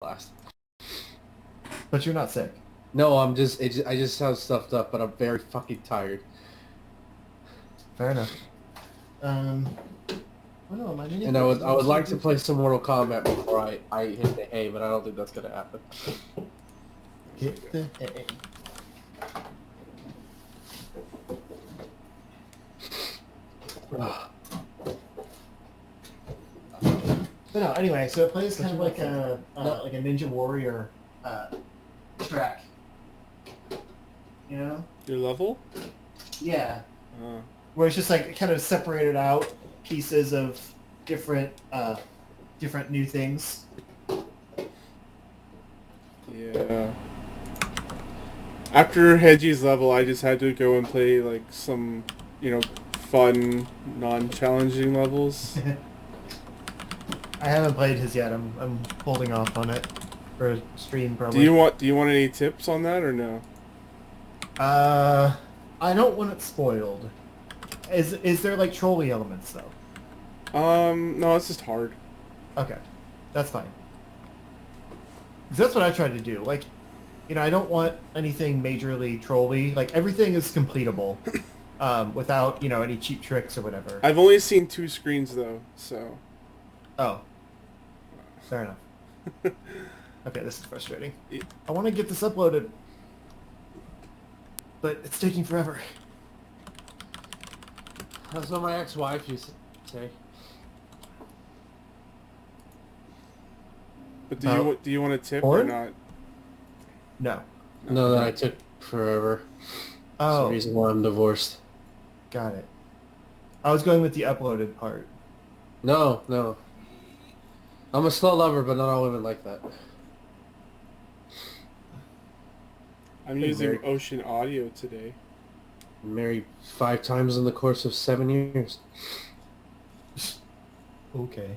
last. But you're not sick. No, I just sound stuffed up, but I'm very fucking tired. Fair enough. Oh no, my mini And I would like to play some Mortal Kombat before I hit the hay, but I don't think that's gonna happen. Hit the hay. But no, anyway, so it plays kind of like a Ninja Warrior track. You know? Your level? Yeah. Where it's just like kind of separated out pieces of different new things. Yeah. After Hedgie's level, I just had to go and play like some, fun, non-challenging levels. I haven't played his yet. I'm holding off on it for a stream probably. Do you want any tips on that or no? I don't want it spoiled. Is there like trolley elements though? No, it's just hard. Okay, that's fine. 'Cause that's what I tried to do. Like, I don't want anything majorly trolly. Like everything is completable, without any cheap tricks or whatever. I've only seen 2 screens though, so. Oh, fair enough. Okay, this is frustrating. I want to get this uploaded, but it's taking forever. That's what my ex-wife used to say. But do you want a tip porn? or not? No. No, that I took forever. Oh. That's the reason why I'm divorced. Got it. I was going with the uploaded part. No. I'm a slow lover, but not all women like that. I'm using Ocean Audio today. I'm married 5 times in the course of 7 years. Okay.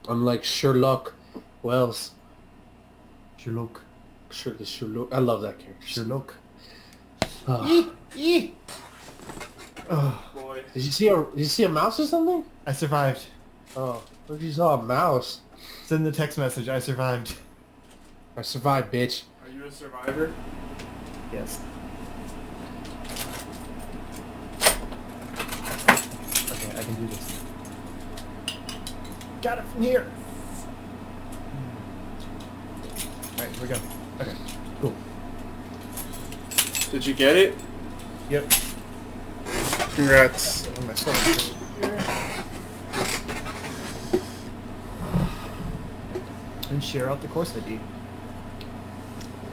I'm like Sherlock Wells. Sherlock. Sherlock. I love that character. Sherlock. Oh. Oh. Boy. Did you see a mouse or something? I survived. Oh, look, you saw a mouse. Send the text message. I survived. I survived, bitch. Are you a survivor? Yes. Okay, I can do this. Got it from here. Alright, here we go. Okay, cool. Did you get it? Yep. Congrats. On my phone. And share out the course ID.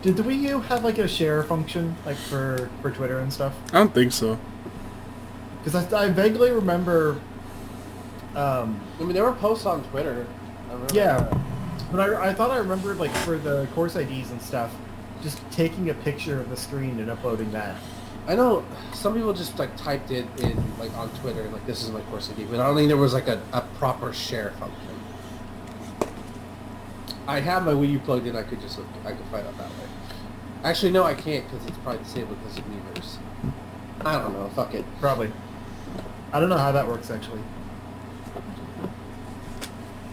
Did the Wii U have like a share function, like for Twitter and stuff? I don't think so. Because I vaguely remember. I mean, there were posts on Twitter. Yeah, but I thought I remembered like for the course IDs and stuff, just taking a picture of the screen and uploading that. I know some people just like typed it in like on Twitter, like this is my course ID, but I don't think there was like a proper share function. I have my Wii U plugged in. I could find out that way. Actually, no, I can't because it's probably disabled because of Miiverse. I don't know. Fuck it. Probably. I don't know how that works actually.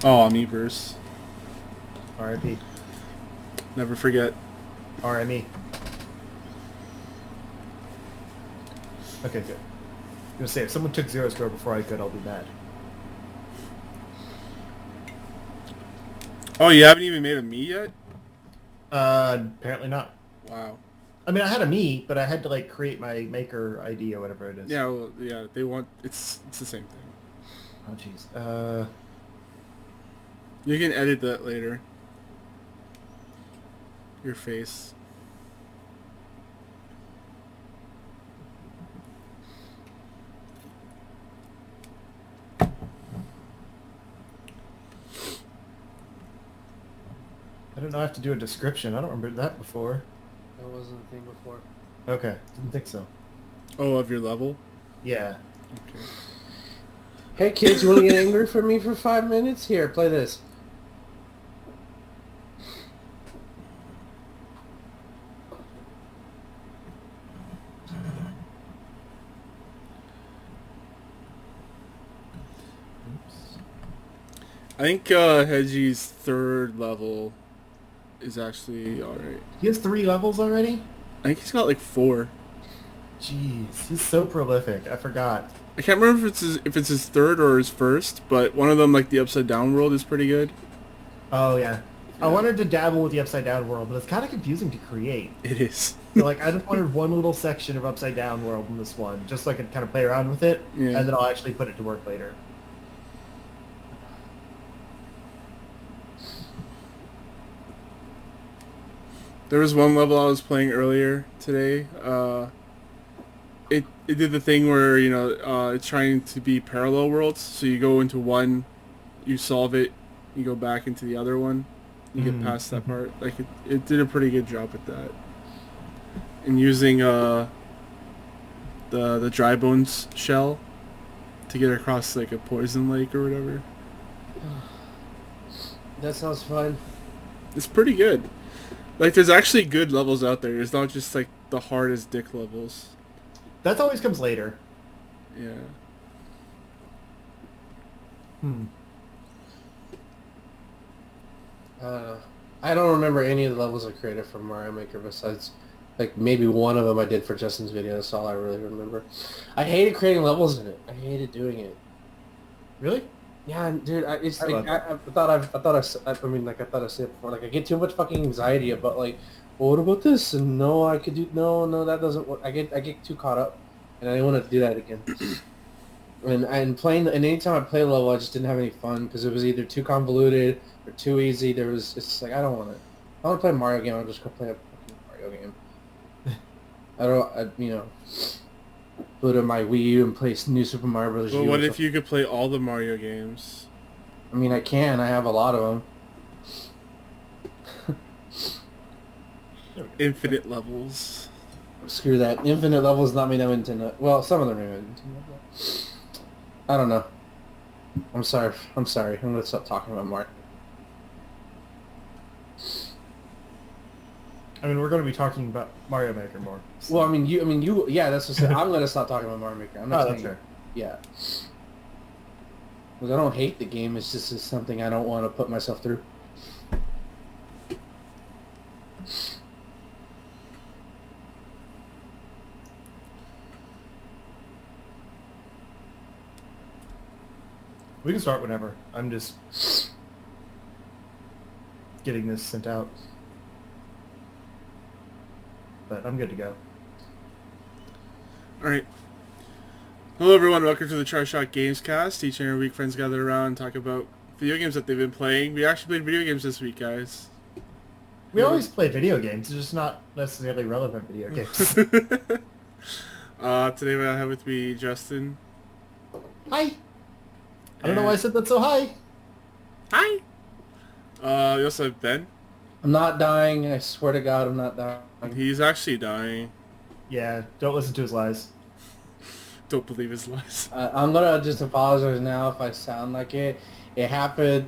Oh, Amiiverse. R.I.P. Never forget. R.M.E. Okay, good. I'm gonna say if someone took Zero Score before I could, I'll be mad. Oh, you haven't even made a Mii yet? Apparently not. Wow. I mean, I had a Mii, but I had to like create my maker ID or whatever it is. Yeah, well, yeah, they want it's the same thing. Oh jeez. You can edit that later. Your face. I don't know. I have to do a description. I don't remember that before. That wasn't a thing before. Okay, didn't think so. Oh, of your level? Yeah. Okay. Hey kids, you want to get angry for me for 5 minutes? Here, play this. I think Hedgie's 3rd level is actually alright. He has 3 levels already? I think he's got like 4. Jeez, he's so prolific. I forgot. I can't remember if it's his 3rd or his 1st, but one of them, like the Upside Down world, is pretty good. Oh, yeah. I wanted to dabble with the Upside Down world, but it's kind of confusing to create. It is. So, like, I just wanted one little section of Upside Down world in this one, just so I could kind of play around with it, Yeah. and then I'll actually put it to work later. There was one level I was playing earlier today. It did the thing where, you know, it's trying to be parallel worlds. So you go into one, you solve it, you go back into the other one, you get past that part. Like it did a pretty good job at that. And using the dry bones shell to get across like a poison lake or whatever. That sounds fun. It's pretty good. Like there's actually good levels out there. It's not just like the hardest dick levels. That always comes later. Yeah. I don't remember any of the levels I created for Mario Maker besides, like, maybe one of them I did for Justin's video. That's all I really remember. I hated creating levels in it. I hated doing it. Really? Yeah, dude. I thought I said it before. Like, I get too much fucking anxiety about, like, well, what about this? And no, I could do no, that doesn't work. I get too caught up, and I didn't want to do that again. and anytime I play a level, I just didn't have any fun because it was either too convoluted or too easy. It's just like I don't want it. I want to play a Mario game. I'll just go play a fucking Mario game. Go to my Wii U and play New Super Mario Bros. Well, U what or if you could play all the Mario games? I mean, I can. I have a lot of them. Infinite levels. Screw that. Infinite levels not made of Nintendo. Well, some of them are made of Nintendo. I don't know. I'm sorry. I'm going to stop talking about Mario. I mean, we're going to be talking about Mario Maker more. So. Well, you. Yeah, that's what I said. I'm going to stop talking about Mario Maker. I'm not saying fair. Yeah. Because I don't hate the game. It's just something I don't want to put myself through. We can start whenever. I'm just getting this sent out. But I'm good to go. Alright. Hello everyone, welcome to the Try Shot Gamescast. Each and every week friends gather around and talk about video games that they've been playing. We actually played video games this week, guys. We always play video games, just not necessarily relevant video games. Today I have with me Justin. Hi! I don't know why I said that so high. Hi! You also have Ben. I'm not dying. I swear to God, I'm not dying. He's actually dying. Yeah, don't listen to his lies. Don't believe his lies. I'm gonna just apologize now if I sound like it. It happened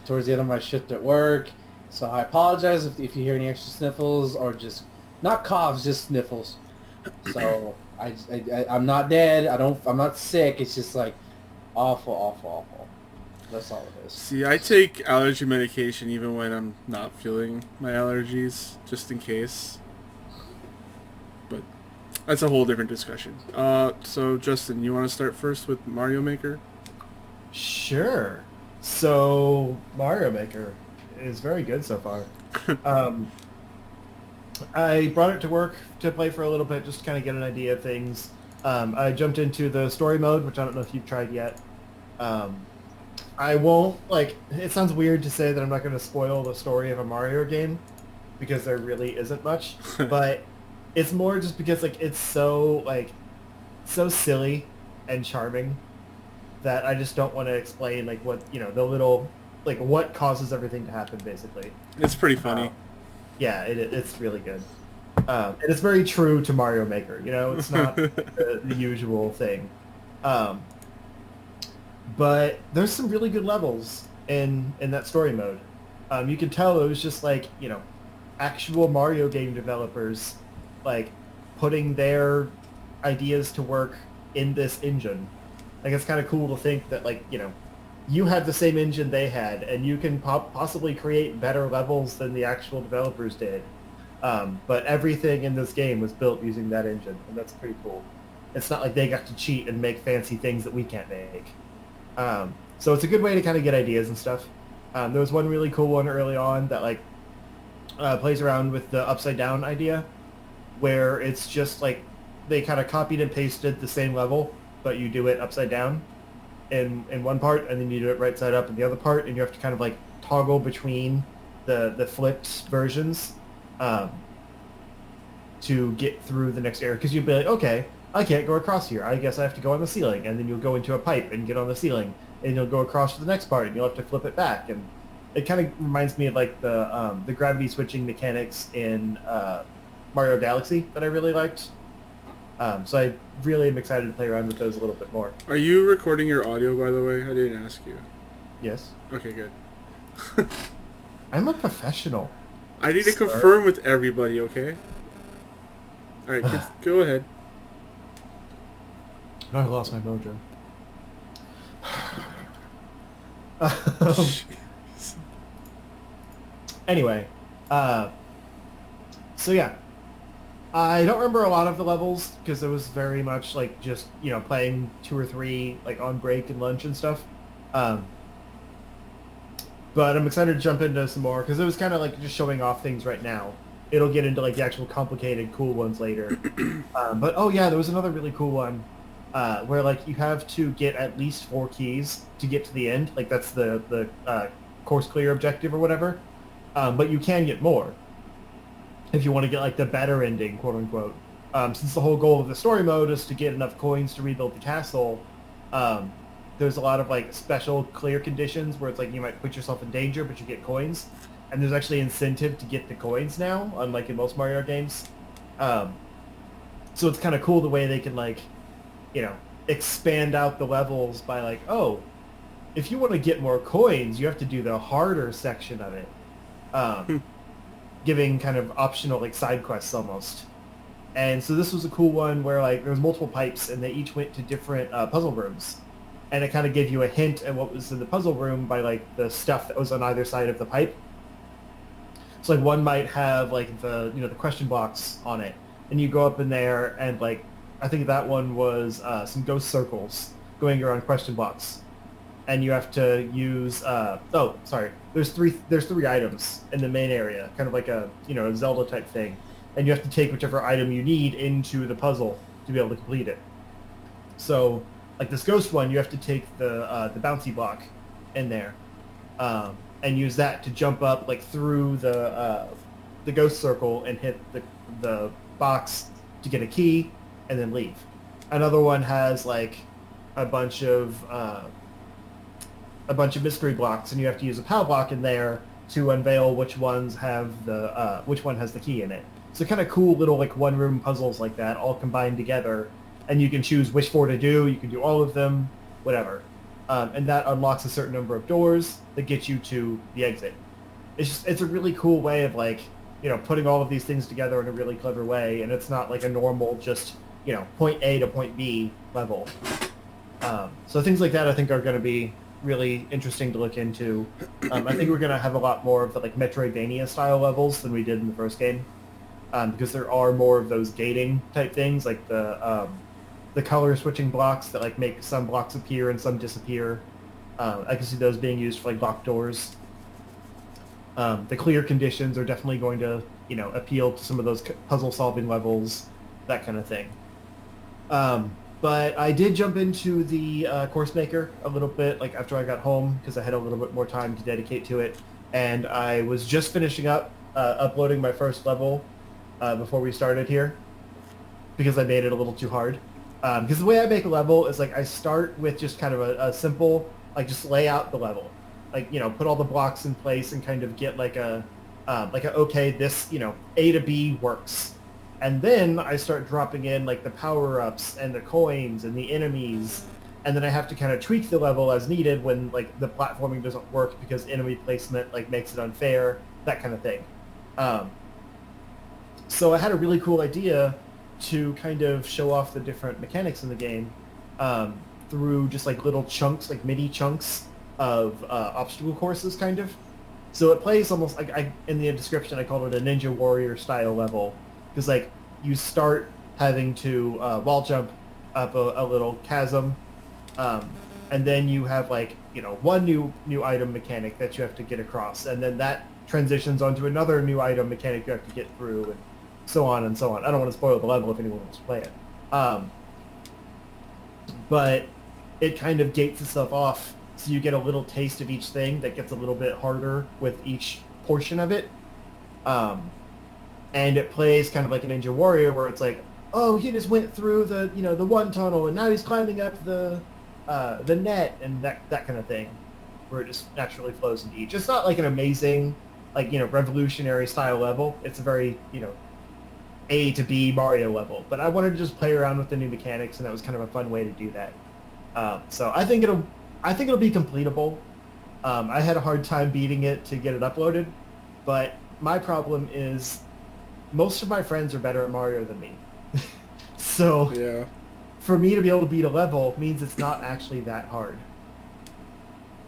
towards the end of my shift at work, so I apologize if you hear any extra sniffles or just not coughs, just sniffles. So I'm not dead. I'm not sick. It's just like awful. That's all it is. See, I take allergy medication even when I'm not feeling my allergies, just in case. But that's a whole different discussion. So Justin, you want to start first with Mario Maker? Sure. So Mario Maker is very good so far. I brought it to work to play for a little bit, just to kind of get an idea of things. I jumped into the story mode, which I don't know if you've tried yet. I won't, it sounds weird to say that I'm not going to spoil the story of a Mario game, because there really isn't much, but it's more just because, it's so silly and charming that I just don't want to explain, what, the little, what causes everything to happen, basically. It's pretty funny. Yeah, it's really good. And it's very true to Mario Maker, it's not the usual thing. But there's some really good levels in that story mode. You can tell it was just actual Mario game developers putting their ideas to work in this engine. It's kind of cool to think that you had the same engine they had, and you can possibly create better levels than the actual developers did. But everything in this game was built using that engine, and that's pretty cool. It's not like they got to cheat and make fancy things that we can't make. So it's a good way to kind of get ideas and stuff. There was one really cool one early on that like plays around with the upside down idea, where it's just like they kind of copied and pasted the same level, but you do it upside down in one part, and then you do it right side up in the other part, and you have to kind of like toggle between the flipped versions to get through the next area. Because you'd be like, okay, I can't go across here. I guess I have to go on the ceiling, and then you'll go into a pipe and get on the ceiling, and you'll go across to the next part, and you'll have to flip it back. And it kind of reminds me of like the gravity switching mechanics in Mario Galaxy that I really liked. So I really am excited to play around with those a little bit more. Are you recording your audio, by the way? I didn't ask you. Yes. Okay, good. I'm a professional. I need to confirm with everybody, okay? Alright, go ahead. I lost my mojo. Anyway, so yeah. I don't remember a lot of the levels because it was very much like just, you know, playing 2 or 3 like on break and lunch and stuff. But I'm excited to jump into some more because it was kind of like just showing off things right now. It'll get into like the actual complicated cool ones later. But oh yeah, there was another really cool one where like you have to get at least 4 keys to get to the end. Like that's the course clear objective or whatever. But you can get more if you want to get like the better ending, quote unquote. Since the whole goal of the story mode is to get enough coins to rebuild the castle, there's a lot of like special clear conditions where it's like you might put yourself in danger, but you get coins. And there's actually incentive to get the coins now, unlike in most Mario games. So it's kind of cool the way they can like, you know, expand out the levels by like, oh, if you want to get more coins, you have to do the harder section of it. Giving kind of optional like side quests almost. And so this was a cool one where like there was multiple pipes and they each went to different puzzle rooms. And it kind of gave you a hint at what was in the puzzle room by like the stuff that was on either side of the pipe. So like one might have like the, you know, the question blocks on it, and you go up in there and like I think that one was some ghost circles going around question blocks, and you have to use there's three items in the main area, kind of like a, you know, a Zelda type thing, and you have to take whichever item you need into the puzzle to be able to complete it. So like this ghost one, you have to take the bouncy block in there. And use that to jump up like through the ghost circle and hit the box to get a key and then leave. Another one has like a bunch of mystery blocks, and you have to use a POW block in there to unveil which ones have which one has the key in it. So kind of cool little like one room puzzles like that all combined together, and you can choose which 4 to do. You can do all of them, whatever. And that unlocks a certain number of doors that get you to the exit. It's a really cool way of like, you know, putting all of these things together in a really clever way, and it's not like a normal just, you know, point A to point B level. So things like that I think are going to be really interesting to look into. I think we're going to have a lot more of the like Metroidvania style levels than we did in the first game, because there are more of those gating type things, like the color switching blocks that like make some blocks appear and some disappear. I can see those being used for like locked doors. The clear conditions are definitely going to, you know, appeal to some of those puzzle solving levels, that kind of thing. But I did jump into the course maker a little bit like after I got home because I had a little bit more time to dedicate to it, and I was just finishing up uploading my first level before we started here because I made it a little too hard. Because the way I make a level is like I start with just kind of a simple, like just lay out the level, like, you know, put all the blocks in place and kind of get like a okay, this, you know, A to B works, and then I start dropping in like the power-ups and the coins and the enemies, and then I have to kind of tweak the level as needed when like the platforming doesn't work because enemy placement like makes it unfair, that kind of thing. So I had a really cool idea to kind of show off the different mechanics in the game through just like little chunks, like MIDI chunks of obstacle courses, kind of. So it plays almost like, in the description I called it a Ninja Warrior style level, because like you start having to wall jump up a little chasm, and then you have like one new item mechanic that you have to get across, and then that transitions onto another new item mechanic you have to get through, and so on and so on. I don't want to spoil the level if anyone wants to play it, but it kind of gates itself off. So you get a little taste of each thing that gets a little bit harder with each portion of it. And it plays kind of like a Ninja Warrior where it's like, oh, he just went through the the one tunnel and now he's climbing up the net and that kind of thing, where it just naturally flows into each. It's not like an amazing, like, revolutionary style level. It's a very, A to B Mario level. But I wanted to just play around with the new mechanics, and that was kind of a fun way to do that. So I think it'll be completable. I had a hard time beating it to get it uploaded, but my problem is most of my friends are better at Mario than me. So yeah, for me to be able to beat a level means it's not actually that hard.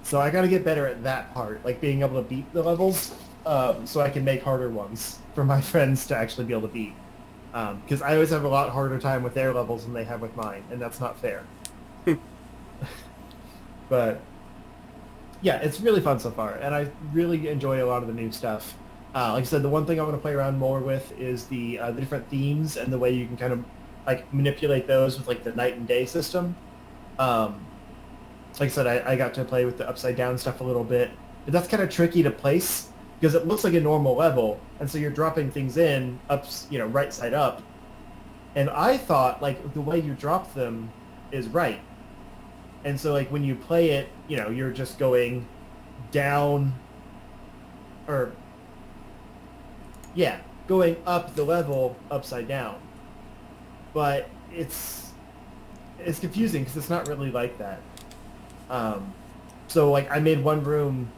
So I got to get better at that part, like being able to beat the levels, so I can make harder ones for my friends to actually be able to beat. Because I always have a lot harder time with their levels than they have with mine, and that's not fair. But yeah, it's really fun so far, and I really enjoy a lot of the new stuff. Like I said, the one thing I want to play around more with is the different themes and the way you can kind of like manipulate those with like the night and day system. Like I said, I got to play with the upside down stuff a little bit, but that's kind of tricky to place because it looks like a normal level, and so you're dropping things in right side up, and I thought like the way you drop them is right. And so, like, when you play it, you're just going down, going up the level upside down. But it's confusing because it's not really like that. So, like, I made one room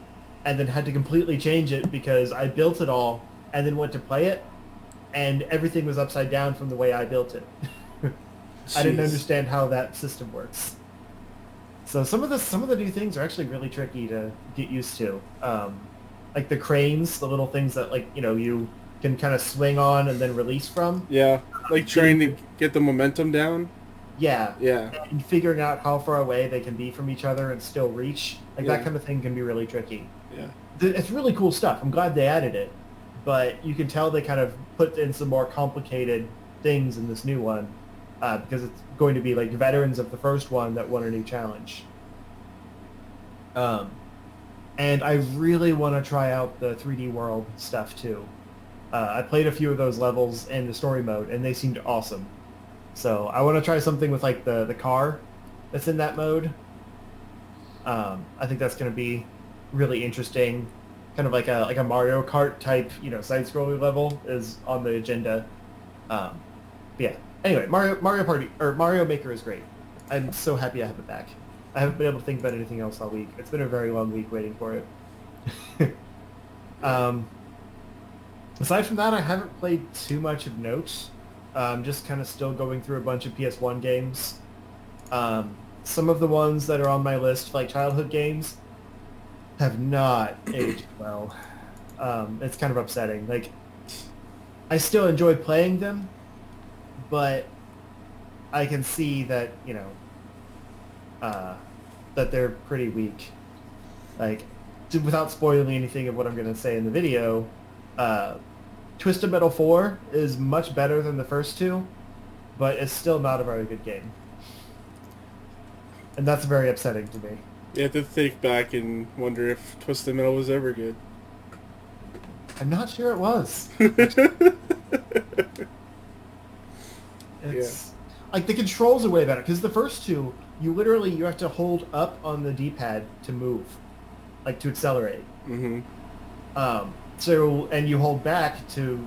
and then had to completely change it because I built it all and then went to play it, and everything was upside down from the way I built it. I didn't understand how that system works. So some of the new things are actually really tricky to get used to. Like the cranes, the little things that you can kind of swing on and then release from. Yeah, like trying to get the momentum down. Yeah. Yeah. And figuring out how far away they can be from each other and still reach. Like Yeah. that kind of thing can be really tricky. Yeah. It's really cool stuff. I'm glad they added it. But you can tell they kind of put in some more complicated things in this new one. Because it's going to be like veterans of the first one that won a new challenge. And I really want to try out the 3D world stuff too. I played a few of those levels in the story mode, and they seemed awesome. So I want to try something with like the car that's in that mode. I think that's going to be really interesting. Kind of like a Mario Kart type, side-scrolling level is on the agenda. Yeah. Anyway, Mario Maker is great. I'm so happy I have it back. I haven't been able to think about anything else all week. It's been a very long week waiting for it. Aside from that, I haven't played too much of note. Just kind of still going through a bunch of PS1 games. Some of the ones that are on my list, like childhood games, have not aged well. It's kind of upsetting. Like, I still enjoy playing them, but I can see that, that they're pretty weak. Like, without spoiling anything of what I'm going to say in the video, Twisted Metal 4 is much better than the first two, but it's still not a very good game. And that's very upsetting to me. You have to think back and wonder if Twisted Metal was ever good. I'm not sure it was. It's like the controls are way better because the first two, you have to hold up on the D-pad to move, like to accelerate. Mm-hmm. And you hold back to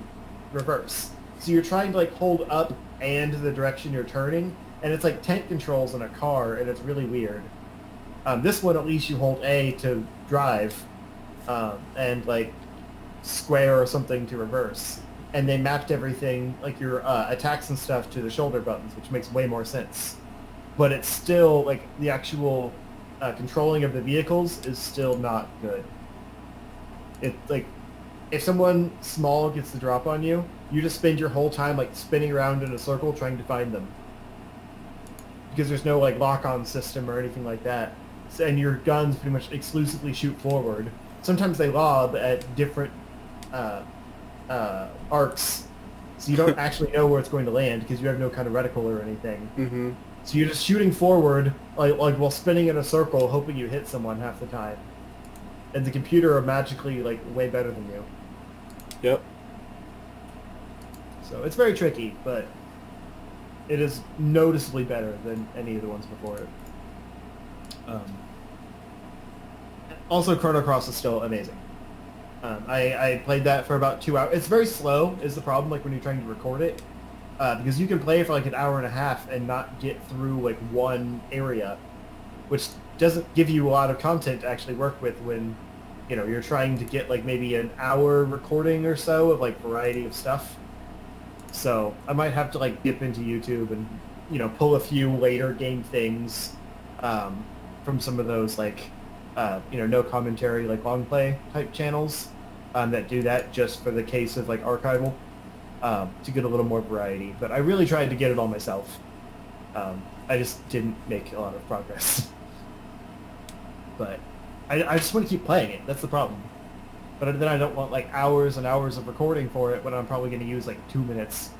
reverse. So you're trying to like hold up and the direction you're turning, and it's like tank controls in a car, and it's really weird. This one, at least you hold A to drive, and like square or something to reverse. And they mapped everything, like your attacks and stuff, to the shoulder buttons, which makes way more sense. But it's still, like, the actual controlling of the vehicles is still not good. It like if someone small gets the drop on you, you just spend your whole time like spinning around in a circle trying to find them. Because there's no like lock-on system or anything like that. So, and your guns pretty much exclusively shoot forward. Sometimes they lob at different arcs, so you don't actually know where it's going to land because you have no kind of reticle or anything. Mm-hmm. So you're just shooting forward, like while spinning in a circle, hoping you hit someone half the time. And the computer are magically like way better than you. Yep. So it's very tricky, but it is noticeably better than any of the ones before it. Also, Chrono Cross is still amazing. I played that for about 2 hours. It's very slow is the problem, like when you're trying to record it. Because you can play for like an hour and a half and not get through like one area, which doesn't give you a lot of content to actually work with when, you know, you're trying to get like maybe an hour recording or so of like variety of stuff. So I might have to like dip into YouTube and, you know, pull a few later game things from some of those like, you know, no commentary, like long play type channels that do that just for the case of like archival to get a little more variety. But I really tried to get it all myself. I just didn't make a lot of progress. But I just want to keep playing it. That's the problem. But then I don't want like hours and hours of recording for it when I'm probably going to use like 2 minutes.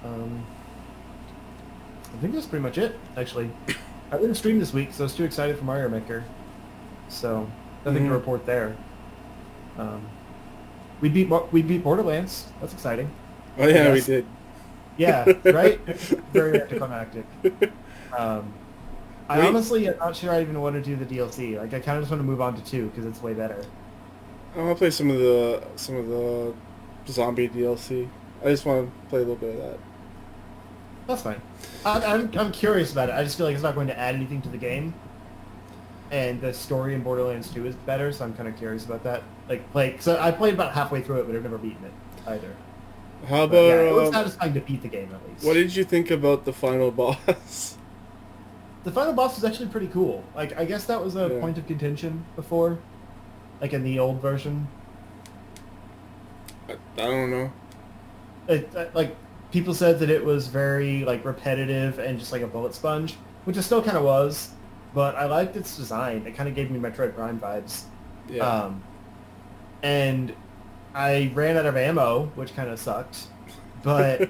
I think that's pretty much it, actually. I didn't stream this week, so I was too excited for Mario Maker. So, nothing to report there. We beat Borderlands. That's exciting. Oh yeah, we did. Yeah, right? Very anticlimactic. I honestly am not sure I even want to do the DLC. Like, I kind of just want to move on to 2 because it's way better. I want to play some of the zombie DLC. I just want to play a little bit of that. That's fine. I'm curious about it. I just feel like it's not going to add anything to the game. And the story in Borderlands 2 is better, so I'm kind of curious about that. So I played about halfway through it, but I've never beaten it either. How about... yeah, it was satisfying to beat the game, at least. What did you think about the final boss? The final boss was actually pretty cool. Like, I guess that was a point of contention before. Like, in the old version. I don't know. Like, people said that it was very, like, repetitive and just like a bullet sponge, which it still kind of was. But I liked its design. It kind of gave me Metroid Prime vibes. Yeah. And I ran out of ammo, which kind of sucked. But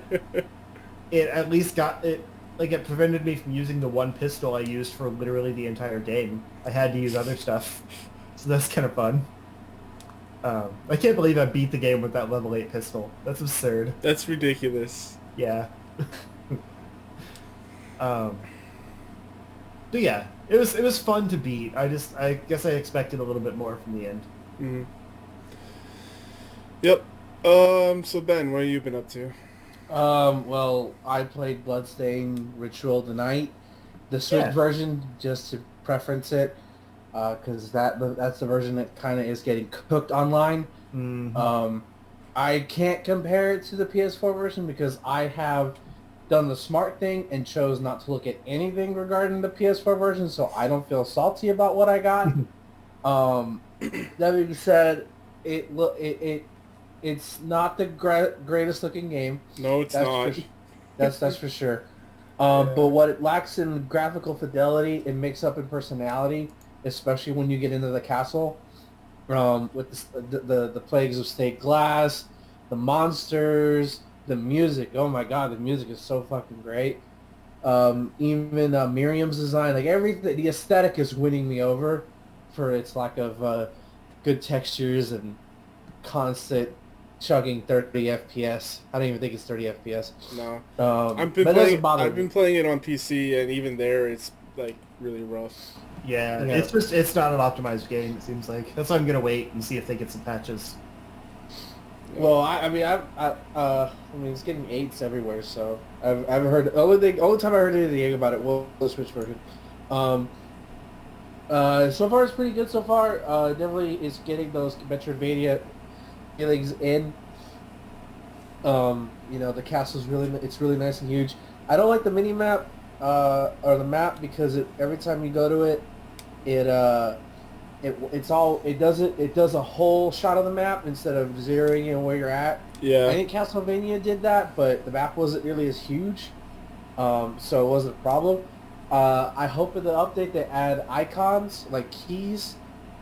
it at least got it. Like, it prevented me from using the one pistol I used for literally the entire game. I had to use other stuff. So that's kind of fun. I can't believe I beat the game with that level 8 pistol. That's absurd. That's ridiculous. Yeah. But yeah, it was fun to beat. I guess I expected a little bit more from the end. Mm-hmm. Yep. So Ben, what have you been up to? Well, I played Bloodstained Ritual tonight, the Switch version, just to preference it, because that's the version that kind of is getting cooked online. Mm-hmm. I can't compare it to the PS4 version because I have done the smart thing and chose not to look at anything regarding the PS4 version, so I don't feel salty about what I got. That being said, it's not the greatest looking game. No, it's not. That's for sure. But what it lacks in graphical fidelity, it makes up in personality, especially when you get into the castle. With the plagues of stained glass, the monsters, the music. Oh my god, the music is so fucking great. Even Miriam's design, like everything, the aesthetic is winning me over for its lack of good textures and constant chugging 30 FPS. I don't even think it's 30 FPS. No. I've been playing it on PC, and even there, it's like really rough. Yeah, it's not an optimized game. It seems like that's why I'm gonna wait and see if they get some patches. Well, I mean, it's getting 8s everywhere, so I've heard only time I heard anything about it was the Switch version. So far it's pretty good so far. Definitely is getting those Metroidvania feelings in. The castle's really nice and huge. I don't like the mini map or the map, because every time you go to it, it does a whole shot of the map instead of zeroing in where you're at. Yeah. I think Castlevania did that, but the map wasn't nearly as huge, so it wasn't a problem. I hope in the update they add icons, like keys,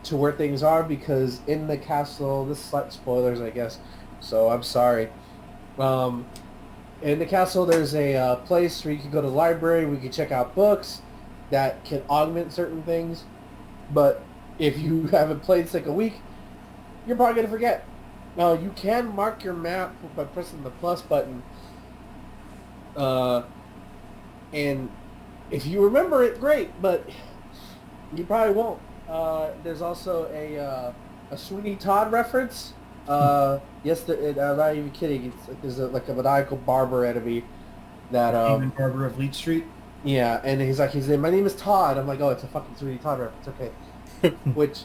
to where things are, because in the castle, this is like spoilers, I guess, so I'm sorry. In the castle, there's a place where you can go to the library, we can check out books that can augment certain things, but if you haven't played in like a week, you're probably going to forget. You can mark your map by pressing the plus button, and if you remember it, great, but you probably won't. There's also a Sweeney Todd reference. Yes, I'm not even kidding. There's like a maniacal barber enemy that Demon Barber of Leech Street. Yeah, and he's like, my name is Todd. I'm like, oh, it's a fucking Sweeney Todd reference. Okay, which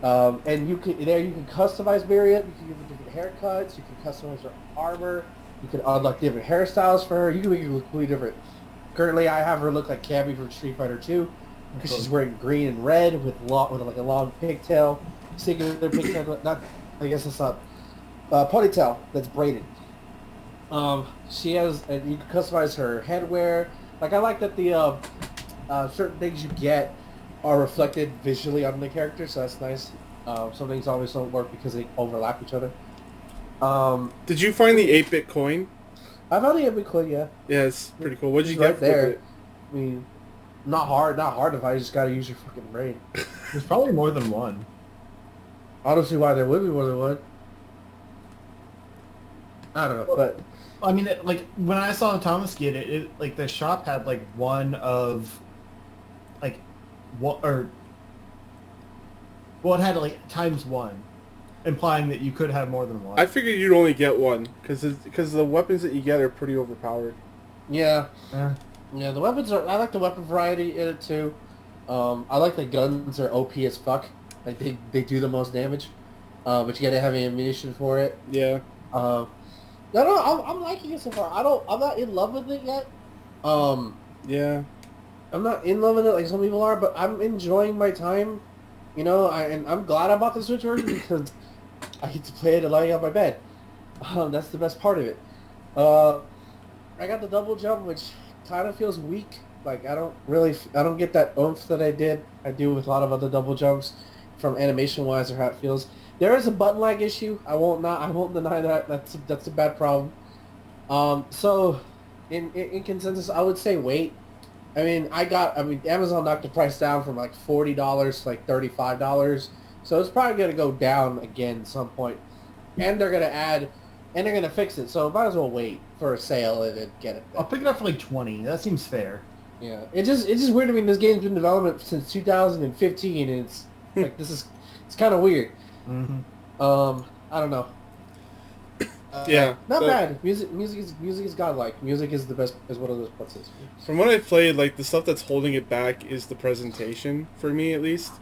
and you can customize Myriad. You can give her different haircuts. You can customize her armor. You can unlock different hairstyles for her. You can make it look completely different. Currently, I have her look like Cammy from Street Fighter 2 because she's wearing green and red with like a long pigtail. Singular pigtail, not, I guess it's not ponytail that's braided. She has, and you can customize her headwear. Like, I like that the certain things you get are reflected visually on the character, so that's nice. Some things always don't work because they overlap each other. Did you find the 8-bit coin? I found the 8-bit coin, yeah. Yeah, it's pretty cool. What did you right get there? with it? I mean, not hard to find. You just gotta use your fucking brain. There's probably more than one. I don't see why there would be more than one. I don't know, but I mean, like when I saw Thomas get it, like the shop had like one of, like, what or, well, it had like ×1, implying that you could have more than one. I figured you'd only get one because the weapons that you get are pretty overpowered. yeah, yeah. The weapons are. I like the weapon variety in it too. I like the guns are OP as fuck. Like they do the most damage, but you gotta have ammunition for it. Yeah. No, I'm liking it so far. I'm not in love with it yet. Yeah. I'm not in love with it like some people are, but I'm enjoying my time. You know, and I'm glad I bought the Switch version because I get to play it lying on my bed. That's the best part of it. I got the double jump, which kind of feels weak. Like I don't get that oomph that I do with a lot of other double jumps, from animation wise or how it feels. There is a button lag issue. I won't deny that. That's a bad problem. So in consensus, I would say wait. I mean, Amazon knocked the price down from like $40 to like $35. So it's probably gonna go down again at some point. And they're gonna fix it. So might as well wait for a sale and then get it. I'll pick it up for like 20. That seems fair. Yeah, it's just weird. I mean, this game's been in development since 2015, and it's like it's kind of weird. Mm-hmm. I don't know. Yeah, not bad. Music is godlike. Music is the best. Is one of those places. From what I've played, like the stuff that's holding it back is the presentation for me, at least.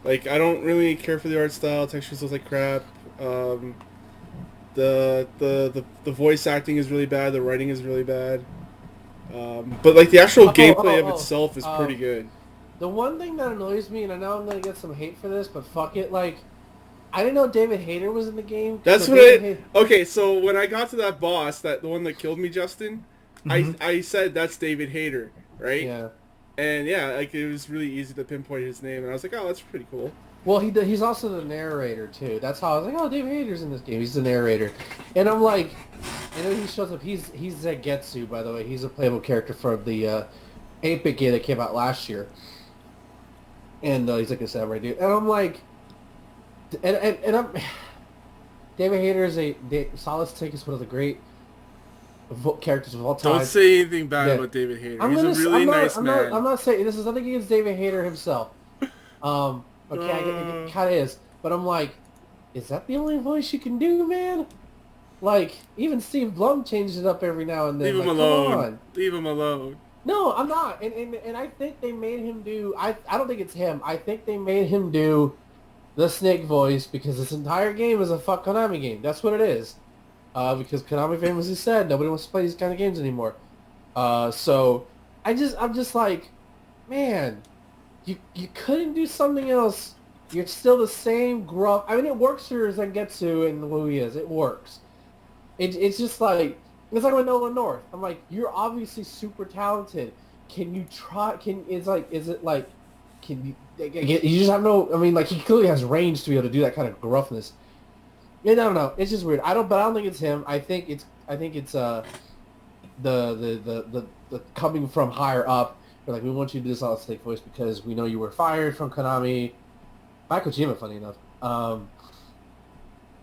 Like I don't really care for the art style. Textures look like crap. The voice acting is really bad. The writing is really bad. But like the actual gameplay of itself is pretty good. The one thing that annoys me, and I know I'm gonna get some hate for this, but fuck it, like I didn't know David Hayter was in the game. That's okay, so when I got to that boss, the one that killed me, Justin, mm-hmm. I said that's David Hayter, right? Yeah. And yeah, like it was really easy to pinpoint his name, and I was like, oh, that's pretty cool. Well, he's also the narrator too. That's how I was like, oh, David Hayter's in this game. He's the narrator, and I'm like, and then he shows up. He's Zagetsu, by the way. He's a playable character from the Ape Escape that came out last year, and he's like a samurai dude. And I'm like, and I'm David Hayter is Solid Snake is one of the great characters of all time. Don't say anything bad about David Hayter. He's a really nice man. I'm not saying this is nothing against David Hayter himself. Okay, it kind of is, but I'm like, is that the only voice you can do, man? Like, even Steve Blum changes it up every now and then. Leave him alone. Leave him alone. No, I'm not, and I think they made him do. I don't think it's him. I think they made him do the Snake voice because this entire game is a fuck Konami game. That's what it is. Because Konami famously said nobody wants to play these kind of games anymore. So I'm just like, man, you couldn't do something else. You're still the same gruff. I mean, it works for Zangetsu and who he is. It works. It's just like, it's like with Nolan North. I'm like, you're obviously super talented. Can you try? Is it like, can you? You just have no. I mean, like he clearly has range to be able to do that kind of gruffness. Yeah, no, no, it's just weird. I don't think it's him. I think it's the coming from higher up. They're like, we want you to do this all snake voice because we know you were fired from Konami. By Kojima, funny enough.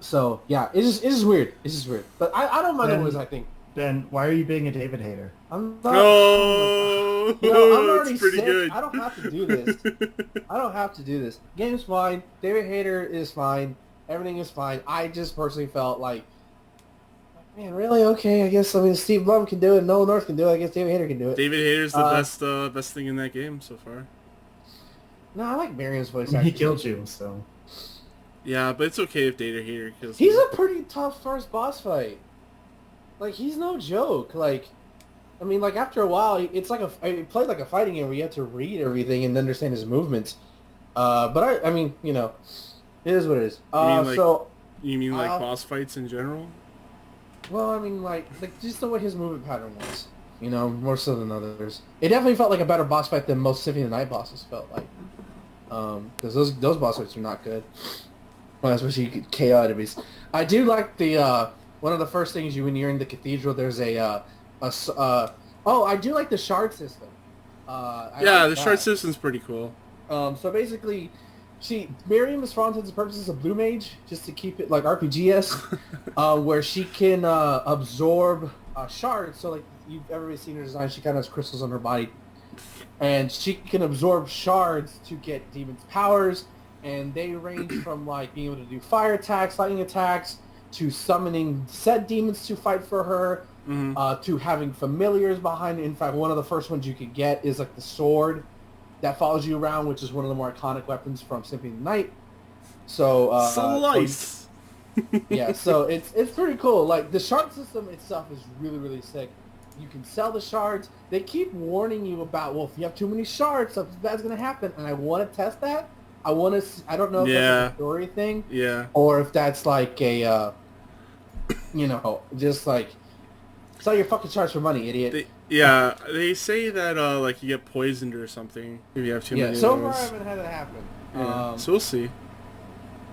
So yeah, it's just weird. It's just weird. But I don't mind the voice. I think. Then why are you being a David hater? I'm not. Oh, you know, I'm already it's pretty sick. good. I don't have to do this. I don't have to do this. Game's fine. David Hayter is fine. Everything is fine. I just personally felt like, man, really? Okay, I guess. I mean, Steve Blum can do it. Nolan North can do it. I guess David Hayter can do it. David Hayter's the best thing in that game so far. No, I like Marion's voice. He killed you, so. Yeah, but it's okay if David Hayter kills. He's a pretty tough first boss fight. Like, he's no joke. Like, I mean, like, after a while, it's like it played like a fighting game where you had to read everything and understand his movements. But I mean, you know, it is what it is. You mean like boss fights in general? Well, I mean, like just the way his movement pattern was, you know, more so than others. It definitely felt like a better boss fight than most Symphony of the Night bosses felt like. Because those boss fights are not good. Well, especially KO enemies. I do like the one of the first things when you're in the cathedral. There's I do like the shard system. The shard system's pretty cool. So basically, Miriam is for all intents and purposes a blue mage, just to keep it like RPG-esque, where she can absorb shards. So like everybody's seen her design, she kind of has crystals on her body, and she can absorb shards to get demons' powers, and they range from like being able to do fire attacks, lightning attacks, to summoning said demons to fight for her, to having familiars behind it. In fact, one of the first ones you could get is like the sword that follows you around, which is one of the more iconic weapons from Symphony of the Night. So, Slice! Yeah, so it's pretty cool. Like, the shard system itself is really, really sick. You can sell the shards. They keep warning you about, well, if you have too many shards, something bad's going to happen. And I want to test that. I don't know if that's a story thing. Yeah. Or if that's like a, you know, just like, sell your fucking shards for money, idiot. They say that like you get poisoned or something if you have too many. Yeah, so far I haven't had that happen. Yeah. So we'll see.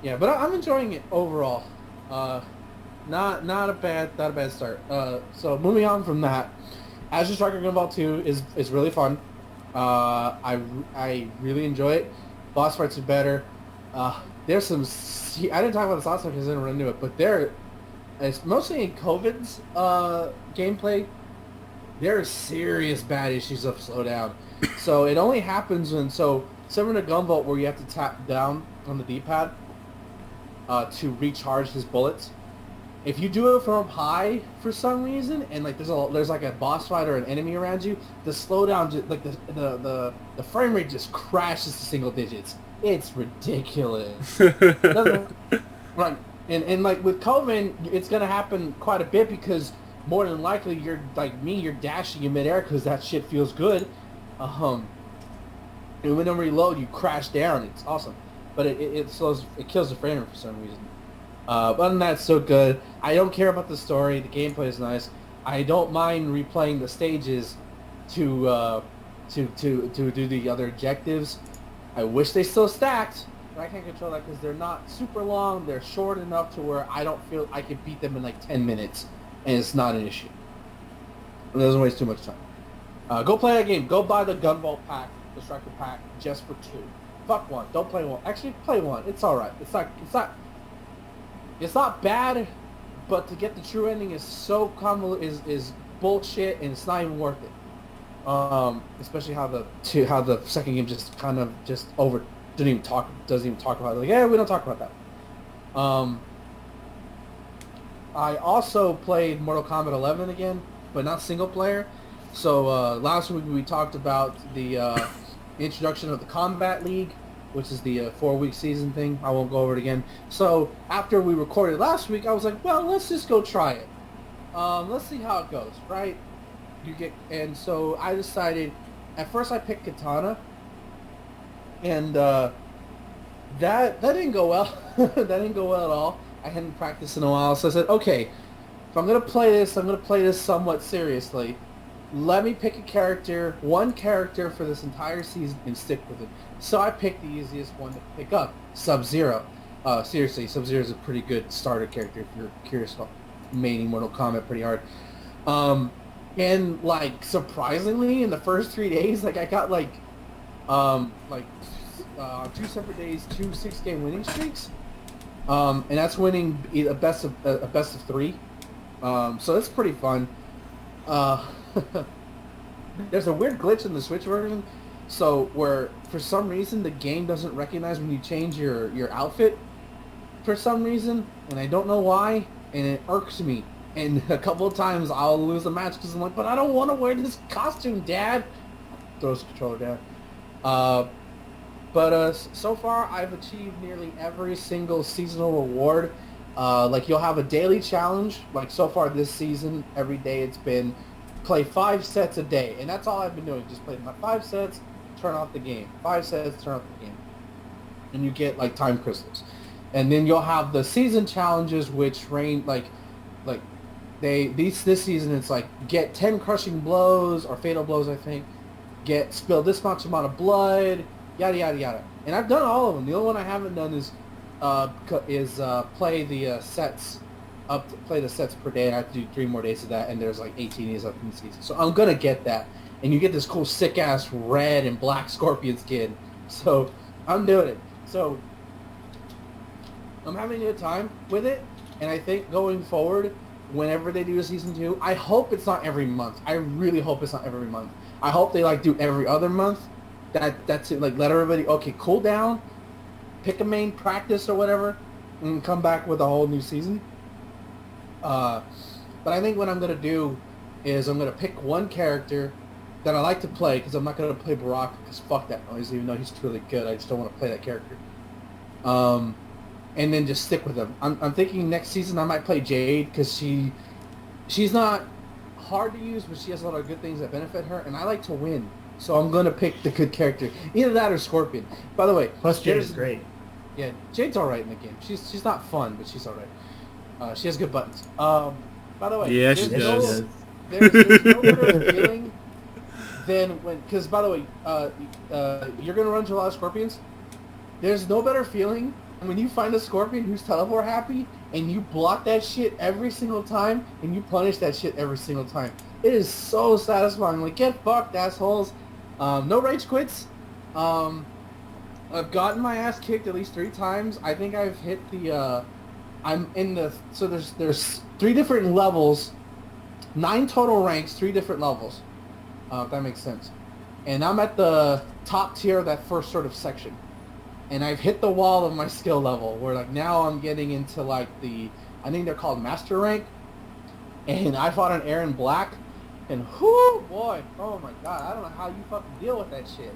Yeah, but I'm enjoying it overall. Not a bad start. So moving on from that, Azure Striker Gunvolt 2 is really fun. I really enjoy it. Boss fights are better. There's some. I didn't talk about this last time because I didn't run into it, but it's mostly in COVID's gameplay. There are serious bad issues of slowdown. So it only happens when, similar to Gunvolt, where you have to tap down on the D-pad to recharge his bullets. If you do it from high for some reason, and like there's like a boss fight or an enemy around you, the slowdown, like the frame rate just crashes to single digits. It's ridiculous. Right, and like with COVID, it's gonna happen quite a bit because more than likely you're like me, you're dashing in midair because that shit feels good. And when you reload, you crash down. It's awesome, but it kills the frame rate for some reason. But other than that, it's so good. I don't care about the story. The gameplay is nice. I don't mind replaying the stages to do the other objectives. I wish they still stacked, but I can't control that because they're not super long. They're short enough to where I don't feel I could beat them in like 10 minutes, and it's not an issue. It doesn't waste too much time. Go play that game. Go buy the Gunvolt pack, the Striker pack, just for 2. Fuck 1. Don't play 1. Actually, play 1. It's all right. It's not bad, but to get the true ending is so convoluted, is bullshit, and it's not even worth it. Especially how the second game just kind of doesn't even talk about it. Like, yeah, we don't talk about that. I also played Mortal Kombat 11 again, but not single player. So last week we talked about the introduction of the Combat League, which is the 4-week season thing. I won't go over it again. So after we recorded last week, I was like, well, let's just go try it. Let's see how it goes, right? And so I decided at first I picked Katana, and that didn't go well. That didn't go well at all. I hadn't practiced in a while, so I said, okay, if I'm gonna play this, I'm gonna play this somewhat seriously. Let me pick a character, one character for this entire season, and stick with it. So I picked the easiest one to pick up, Sub-Zero. Seriously, Sub-Zero is a pretty good starter character if you're curious about maining Mortal Kombat pretty hard. And like surprisingly, in the first 3 days, like I got 2 separate days, 2 6-game winning streaks, and that's winning a best of 3. So that's pretty fun. There's a weird glitch in the Switch version, so where for some reason the game doesn't recognize when you change your outfit for some reason, and I don't know why, and it irks me. And a couple of times I'll lose a match because I'm like, but I don't want to wear this costume, Dad. Throws the controller down. But so far I've achieved nearly every single seasonal reward. Like you'll have a daily challenge. Like so far this season, every day it's been play 5 sets a day, and that's all I've been doing. Just play my 5 sets, turn off the game. 5 sets, turn off the game, and you get like time crystals. And then you'll have the season challenges, which range this season it's like get 10 crushing blows or fatal blows, I think. Spill this much amount of blood, yada yada yada. And I've done all of them. The only one I haven't done is play the sets per day. And I have to do 3 more days of that, and there's like 18 days left in the season. So I'm gonna get that, and you get this cool sick ass red and black scorpion skin. So I'm doing it. So I'm having a good time with it, and I think going forward, whenever they do a season 2, I hope it's not every month. I really hope it's not every month. I hope they like do every other month. That's it. Like let everybody cool down, pick a main practice or whatever, and come back with a whole new season. But I think what I'm gonna do is I'm gonna pick one character that I like to play, because I'm not gonna play Baraka because fuck that noise. Even though he's really good, I just don't want to play that character. And then just stick with him. I'm thinking next season I might play Jade, because she's not hard to use, but she has a lot of good things that benefit her, and I like to win. So I'm going to pick the good character. Either that or Scorpion. By the way, plus Jade is great. Yeah, Jade's alright in the game. She's not fun, but she's alright. She has good buttons. By the way, yeah, she does. There's no better feeling than when... Because, by the way, you're going to run into a lot of Scorpions. There's no better feeling when you find a Scorpion who's teleport happy, and you block that shit every single time, and you punish that shit every single time. It is so satisfying. Like, get fucked, assholes. No rage quits. I've gotten my ass kicked at least 3 times. I think I've hit the, I'm in the, so there's 3 different levels, 9 total ranks, 3 different levels. If that makes sense. And I'm at the top tier of that first sort of section. And I've hit the wall of my skill level, where like now I'm getting into like the, I think they're called master rank. And I fought an Aaron Black, and whoo boy, oh my god, I don't know how you fucking deal with that shit.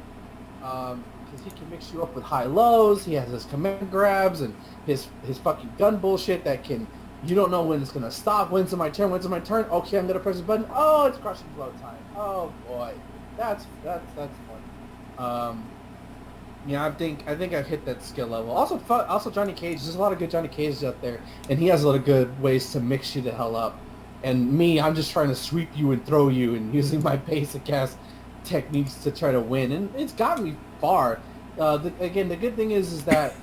Because he can mix you up with high lows, he has his command grabs, and his fucking gun bullshit that can, you don't know when it's gonna stop, when's it my turn, okay, I'm gonna press the button, oh, it's crushing blow time, oh boy, that's fun. Yeah, I think I've hit that skill level. Also Johnny Cage. There's a lot of good Johnny Cages out there, and he has a lot of good ways to mix you the hell up. And me, I'm just trying to sweep you and throw you, and using my basic ass techniques to try to win, and it's gotten me far. Again, the good thing is that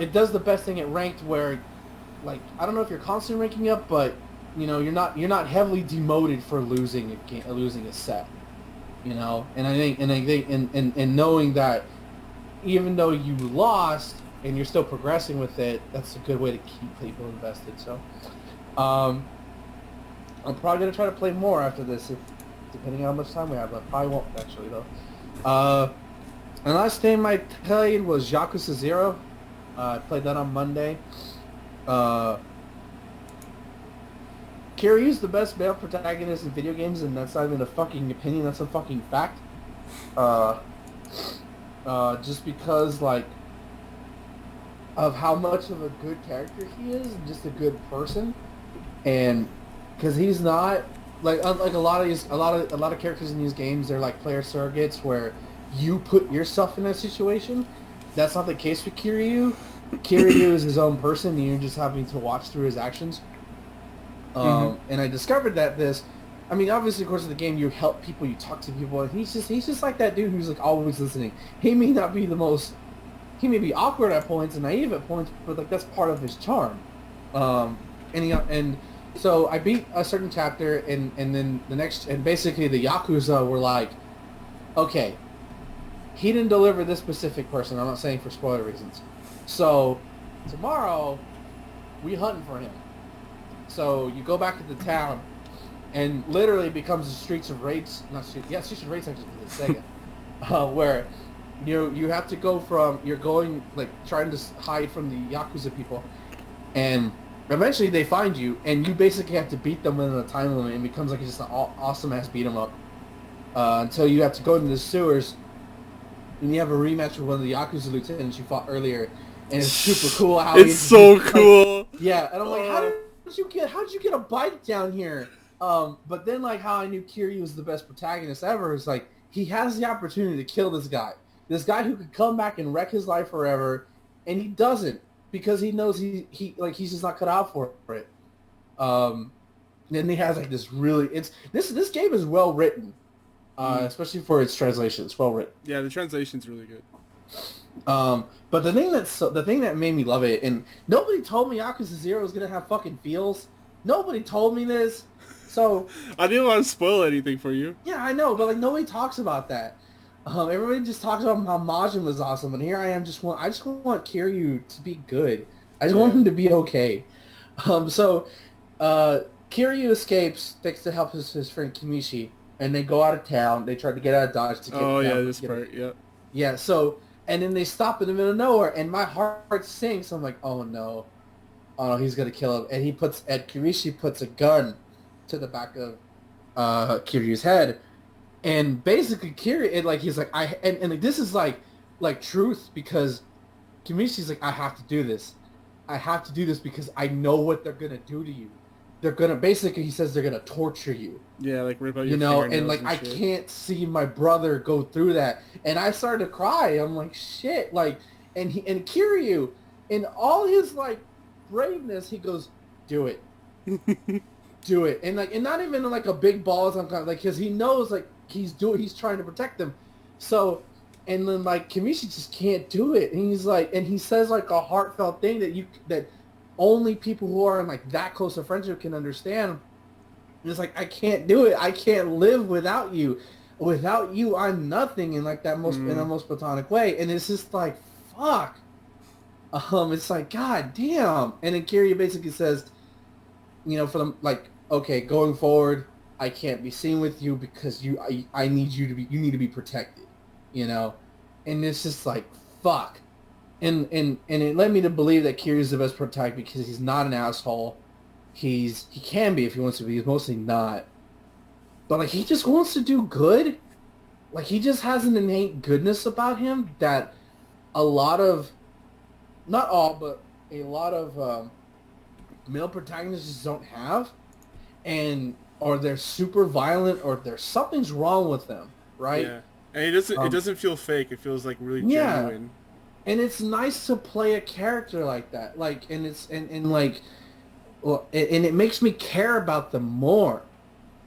it does the best thing at ranked, where, like, I don't know if you're constantly ranking up, but you know you're not heavily demoted for losing a set. You know, and I think knowing that even though you lost and you're still progressing with it, that's a good way to keep people invested. So, I'm probably gonna try to play more after this, depending on how much time we have. But probably won't actually though. And last game I played was Yakuza 0. I played that on Monday. Kiryu's the best male protagonist in video games, and that's not even a fucking opinion, that's a fucking fact. Just because, like, of how much of a good character he is, and just a good person. And, because he's not like a lot of characters in these games, they're like player surrogates where you put yourself in a situation. That's not the case with Kiryu. Kiryu is his own person, and you're just having to watch through his actions. And I discovered that I mean, obviously, of course, in the game, you help people, you talk to people, and he's just like that dude who's like always listening. He may not be he may be awkward at points and naive at points, but like that's part of his charm. And so I beat a certain chapter, and then the next, and basically the Yakuza were like, okay, he didn't deliver this specific person. I'm not saying for spoiler reasons. So tomorrow, we hunting for him. So you go back to the town, and literally becomes the Streets of Rage, Streets of Rage actually is Sega, where you have to go from, you're going, like, trying to hide from the Yakuza people, and eventually they find you, and you basically have to beat them within a time limit, and it becomes like just an awesome-ass beat-em-up, until you have to go into the sewers, and you have a rematch with one of the Yakuza lieutenants you fought earlier, and it's super cool how it's so cool. Like, yeah, and I'm like, how did you get a bike down here? But then, like, how I knew Kiryu was the best protagonist ever is, like, he has the opportunity to kill this guy who could come back and wreck his life forever, and he doesn't, because he knows he's just not cut out for it. Then he has, like, this game is well written, especially for its translation. It's well written. Yeah, the translation's really good. But the thing that made me love it, and nobody told me Yakuza 0 was gonna have fucking feels. Nobody told me this. So I didn't want to spoil anything for you. Yeah, I know, but like nobody talks about that. Everybody just talks about how Majin was awesome, and here I am I just want Kiryu to be good. I just want him to be okay. So Kiryu escapes, thanks to help his friend Kimishi, and they go out of town. They try to get out of Dodge to get. Oh yeah, this part, yeah. Yeah, so and then they stop in the middle of nowhere, and my heart sinks. I'm like, oh no, he's gonna kill him, and Kimishi puts a gun to the back of Kiryu's head, and basically Kiryu, he's like, and this is like truth, because Kimishi's like, I have to do this because I know what they're gonna do to you. They're gonna, basically, he says they're gonna torture you. Yeah, like rip out your fingernails and like I can't see my brother go through that, and I started to cry. I'm like, shit, like, and Kiryu, in all his like braveness, he goes, do it. Do it, and not even like a big balls, I'm kind of like, because he knows like he's trying to protect them, so, and then like Kimishi just can't do it, and he's like, and he says like a heartfelt thing that only people who are in like that close a friendship can understand. And it's like, I can't do it, I can't live without you, I'm nothing, in like that in the most platonic way, and it's just like, fuck, it's like, god damn, and then Kiryu basically says, for them, like, okay, going forward, I can't be seen with you because I need you to be protected, and it's just like, fuck, and it led me to believe that Kiryu's the best protagonist because he's not an asshole. He can be if he wants to be. He's mostly not, but like he just wants to do good. Like he just has an innate goodness about him that a lot of, not all, but a lot of male protagonists just don't have, or they're super violent, or there's something's wrong with them, right? Yeah, and it doesn't feel fake. It feels like really genuine. And it's nice to play a character like that, like, and it's and like, well, and it makes me care about them more,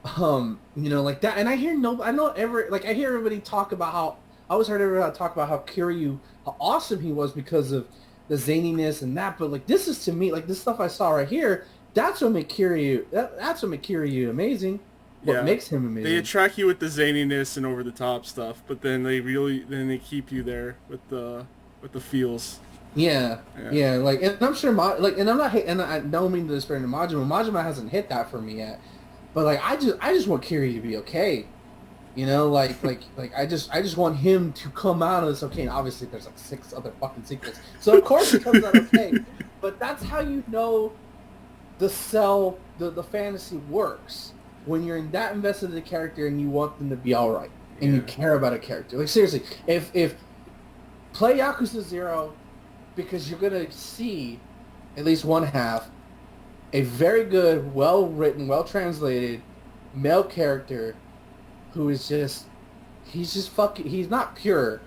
like that. And I hear everybody talk about how, I always heard everybody talk about how Kiryu, how awesome he was because of the zaniness and that, but like this is, to me, like this stuff I saw right here, that's what makes Kiryu amazing. What makes him amazing. They attract you with the zaniness and over the top stuff, but then they keep you there with the feels. Yeah. Like, and I'm sure, and I'm not, and I don't mean to disparage Majima. Majima hasn't hit that for me yet, but like I just want Kiryu to be okay. I just want him to come out of this okay. And obviously, there's like 6 other fucking sequels, so of course he comes out okay. But that's how the fantasy works, when you're that invested in the character and you want them to be all right, and you care about a character. Like seriously, if play Yakuza 0, because you're gonna see at least one half a very good, well written, well translated male character who is just, he's not pure,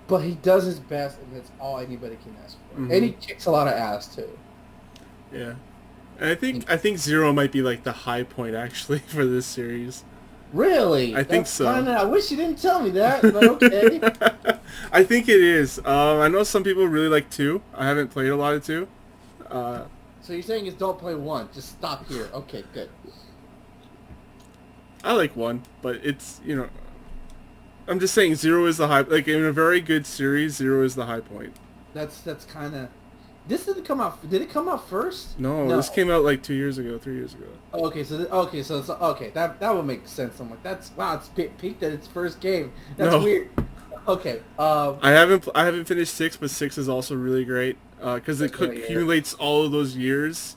but he does his best, and that's all anybody can ask for. Mm-hmm. And he kicks a lot of ass too. Yeah, and I think Zero might be like the high point actually for this series. Really? I think so. I wish you didn't tell me that, but okay. I think it is. I know some people really like 2. I haven't played a lot of 2. So you're saying is don't play 1, just stop here. Okay, good. I like 1, but it's, you know, I'm just saying 0 is the high, like in a very good series, 0 is the high point. That's kind of. This didn't come out. Did it come out first? No, this came out like 2 years ago, 3 years ago. Oh, okay, so it's okay. That would make sense. I'm like, that's wow. It's peaked at its first game. That's weird. Okay. I haven't finished 6, but 6 is also really great because it accumulates all of those years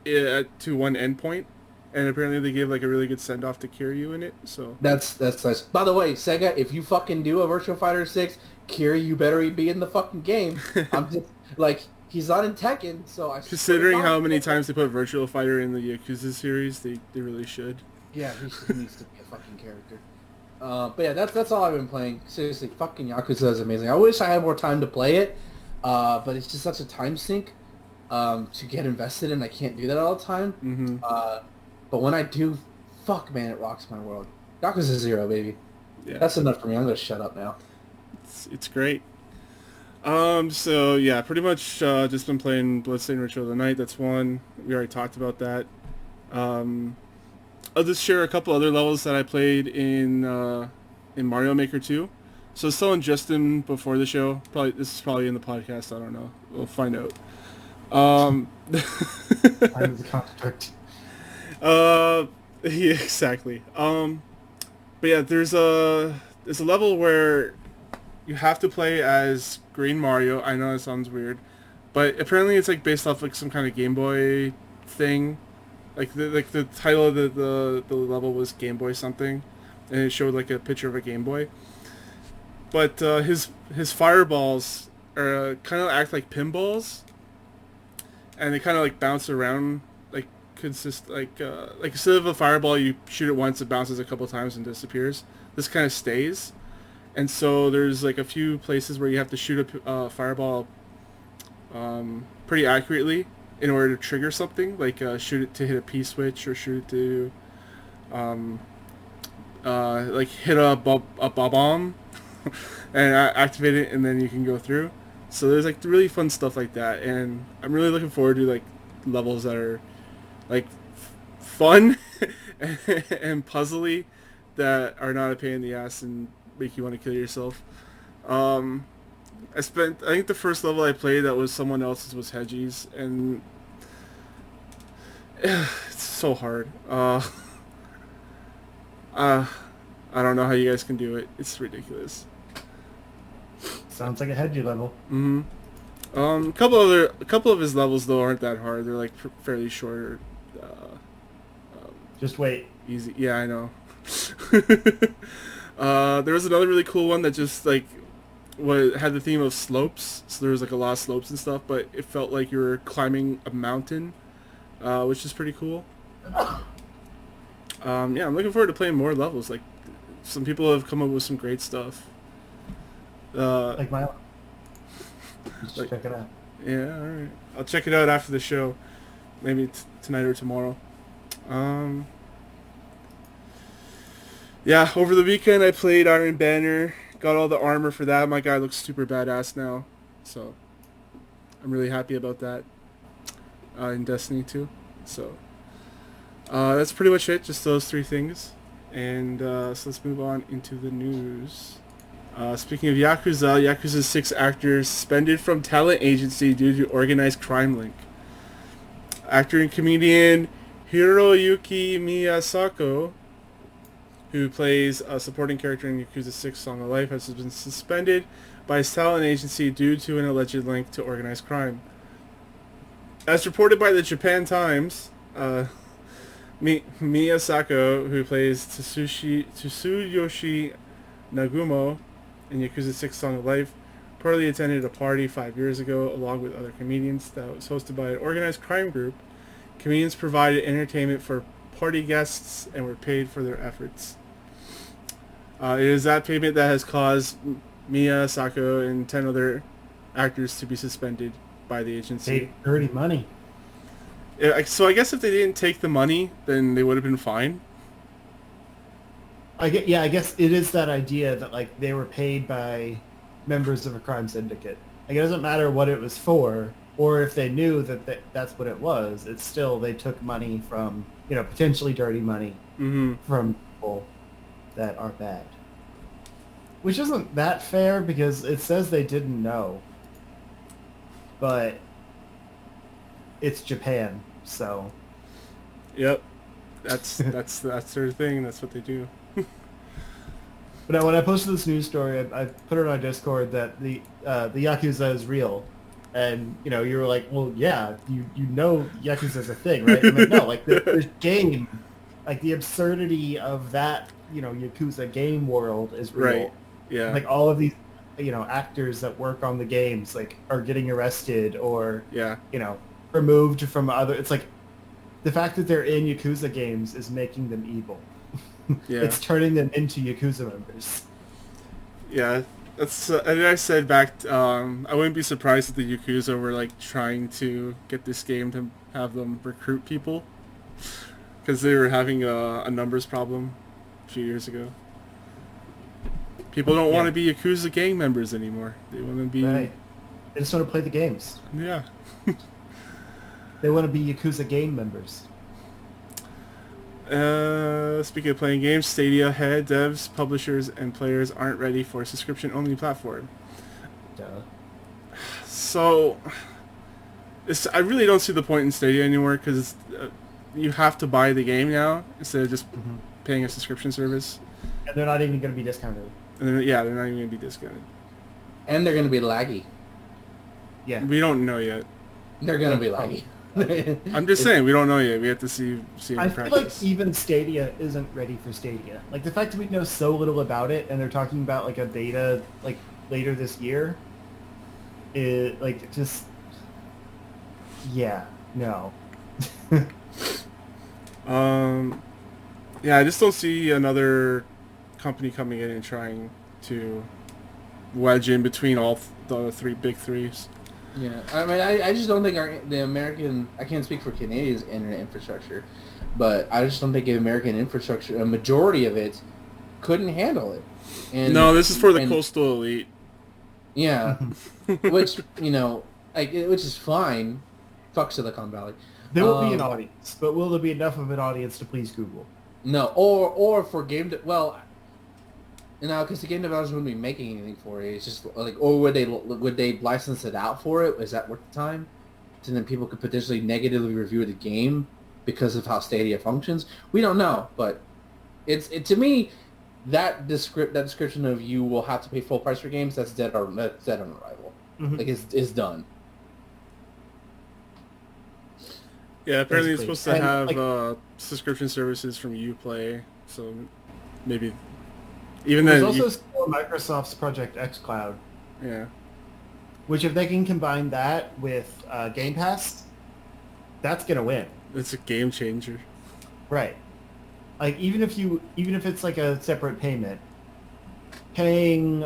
to one endpoint, and apparently they gave like a really good send off to Kiryu in it. So that's nice. By the way, Sega, if you fucking do a Virtua Fighter 6, Kiryu, you better be in the fucking game. I'm just like. He's not in Tekken, so I... Considering how many times they put Virtua Fighter in the Yakuza series, they really should. Yeah, he needs to be a fucking character. But yeah, that's all I've been playing. Seriously, fucking Yakuza is amazing. I wish I had more time to play it, but it's just such a time sink to get invested in. I can't do that all the time. Mm-hmm. But when I do, fuck, man, it rocks my world. Yakuza 0, baby. Yeah. That's enough for me. I'm going to shut up now. It's great. So yeah, pretty much just been playing Bloodstained Ritual of the Night. That's one. We already talked about that. I'll just share a couple other levels that I played in Mario Maker 2. So still in Justin before the show. This is probably in the podcast. I don't know. We'll find out. I'm the contract. Yeah, exactly. But yeah, there's a level where you have to play as Green Mario. I know it sounds weird, but apparently it's like based off like some kind of Game Boy thing. Like the title of the level was Game Boy something, and it showed like a picture of a Game Boy. But his fireballs are kind of act like pinballs, and they kind of like bounce around like instead of a fireball you shoot it once, it bounces a couple times and disappears. This kind of stays. And so there's like a few places where you have to shoot a fireball pretty accurately in order to trigger something, like shoot it to hit a P-switch or shoot it to like hit a bomb and activate it, and then you can go through. So there's like really fun stuff like that, and I'm really looking forward to like levels that are like fun and puzzly that are not a pain in the ass and make you want to kill yourself. I think the first level I played that was someone else's was Hedgie's, and it's so hard. I don't know how you guys can do it. It's ridiculous. Sounds like a Hedgie level. Mm-hmm. A couple of his levels though aren't that hard. They're like fairly short. Just wait. Easy. Yeah, I know. There was another really cool one that just like had the theme of slopes. So there was like a lot of slopes and stuff, but it felt like you were climbing a mountain, which is pretty cool. Yeah, I'm looking forward to playing more levels. Like some people have come up with some great stuff. Like my. Check it out. Yeah, all right. I'll check it out after the show, maybe tonight or tomorrow. Yeah, over the weekend I played Iron Banner, got all the armor for that. My guy looks super badass now, so I'm really happy about that in Destiny 2. So that's pretty much it, just those 3 things. And so let's move on into the news. Speaking of Yakuza, Yakuza's 6 actors suspended from talent agency due to organized crime link. Actor and comedian Hiroyuki Miyasako, who plays a supporting character in Yakuza 6 Song of Life, has been suspended by his talent agency due to an alleged link to organized crime. As reported by the Japan Times, Miyasako, who plays Tsuyoshi Nagumo in Yakuza 6 Song of Life, reportedly attended a party 5 years ago along with other comedians that was hosted by an organized crime group. Comedians provided entertainment for party guests and were paid for their efforts. It is that payment that has caused Mia, Sako, and 10 other actors to be suspended by the agency. Paid dirty money. So I guess if they didn't take the money, then they would have been fine. I guess it is that idea that like they were paid by members of a crime syndicate. Like it doesn't matter what it was for, or if they knew that that's what it was. It's still they took money from potentially dirty money from people that are bad. Which isn't that fair because it says they didn't know, but it's Japan, so. Yep, that's their thing. That's what they do. But when I posted this news story, I put it on Discord that the Yakuza is real, and you were like, well, yeah, you know Yakuza is a thing, right? I'm like, no, like the game, like the absurdity of that Yakuza game world is real. Right. Yeah. Like all of these actors that work on the games like are getting arrested or removed from other. It's like the fact that they're in Yakuza games is making them evil. Yeah. It's turning them into Yakuza members. Yeah, that's. And I said back, I wouldn't be surprised if the Yakuza were like trying to get this game to have them recruit people, because they were having a numbers problem a few years ago. People don't want to be Yakuza gang members anymore. They want to be. Right. They just want to play the games. Yeah. They want to be Yakuza game members. Speaking of playing games, Stadia head devs, publishers, and players aren't ready for a subscription-only platform. Duh. So, I really don't see the point in Stadia anymore because you have to buy the game now instead of just paying a subscription service. And they're not even going to be discounted. And then, they're not even going to be discounted. And they're going to be laggy. Yeah. We don't know yet. They're going to be laggy. I'm just saying, we don't know yet. We have to see I practice. feel like even Stadia isn't ready for Stadia. Like the fact that we know so little about it, and they're talking about like a beta like later this year, it like just no. Yeah, I just don't see another company coming in and trying to wedge in between all the three big threes. Yeah, I mean, I just don't think the American, I can't speak for Canadia's internet infrastructure, but I just don't think the American infrastructure, a majority of it, couldn't handle it. And, no, this is for the coastal elite. Yeah, which, which is fine. Fuck Silicon Valley. There will be an audience, but will there be enough of an audience to please Google? No, or for because the game developers wouldn't be making anything for it. It's just like, or would they license it out for it? Is that worth the time? So then people could potentially negatively review the game because of how Stadia functions. We don't know, but to me, that description of you will have to pay full price for games, that's dead on arrival. Like it's done. Yeah, apparently Basically. it's supposed to have subscription services from Uplay, so maybe. Even then, there's also still Microsoft's Project xCloud. Yeah. Which, if they can combine that with Game Pass, that's gonna win. It's a game changer. Right. Like even if it's like a separate payment, paying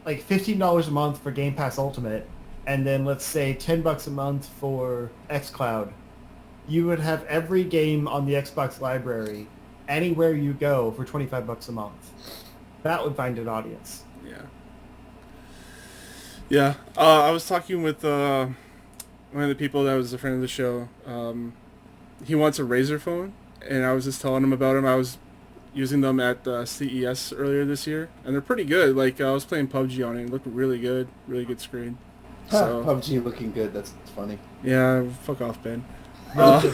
like $15 a month for Game Pass Ultimate, and then let's say $10 a month for xCloud, you would have every game on the Xbox library anywhere you go for $25 a month. That would find an audience. Yeah. Yeah. I was talking with one of the people that was a friend of the show. He wants a Razer phone, and I was just telling him about them. I was using them at CES earlier this year, and they're pretty good. Like I was playing PUBG on it. It looked really good screen. So, PUBG looking good. That's funny. Yeah. Fuck off, Ben. Probably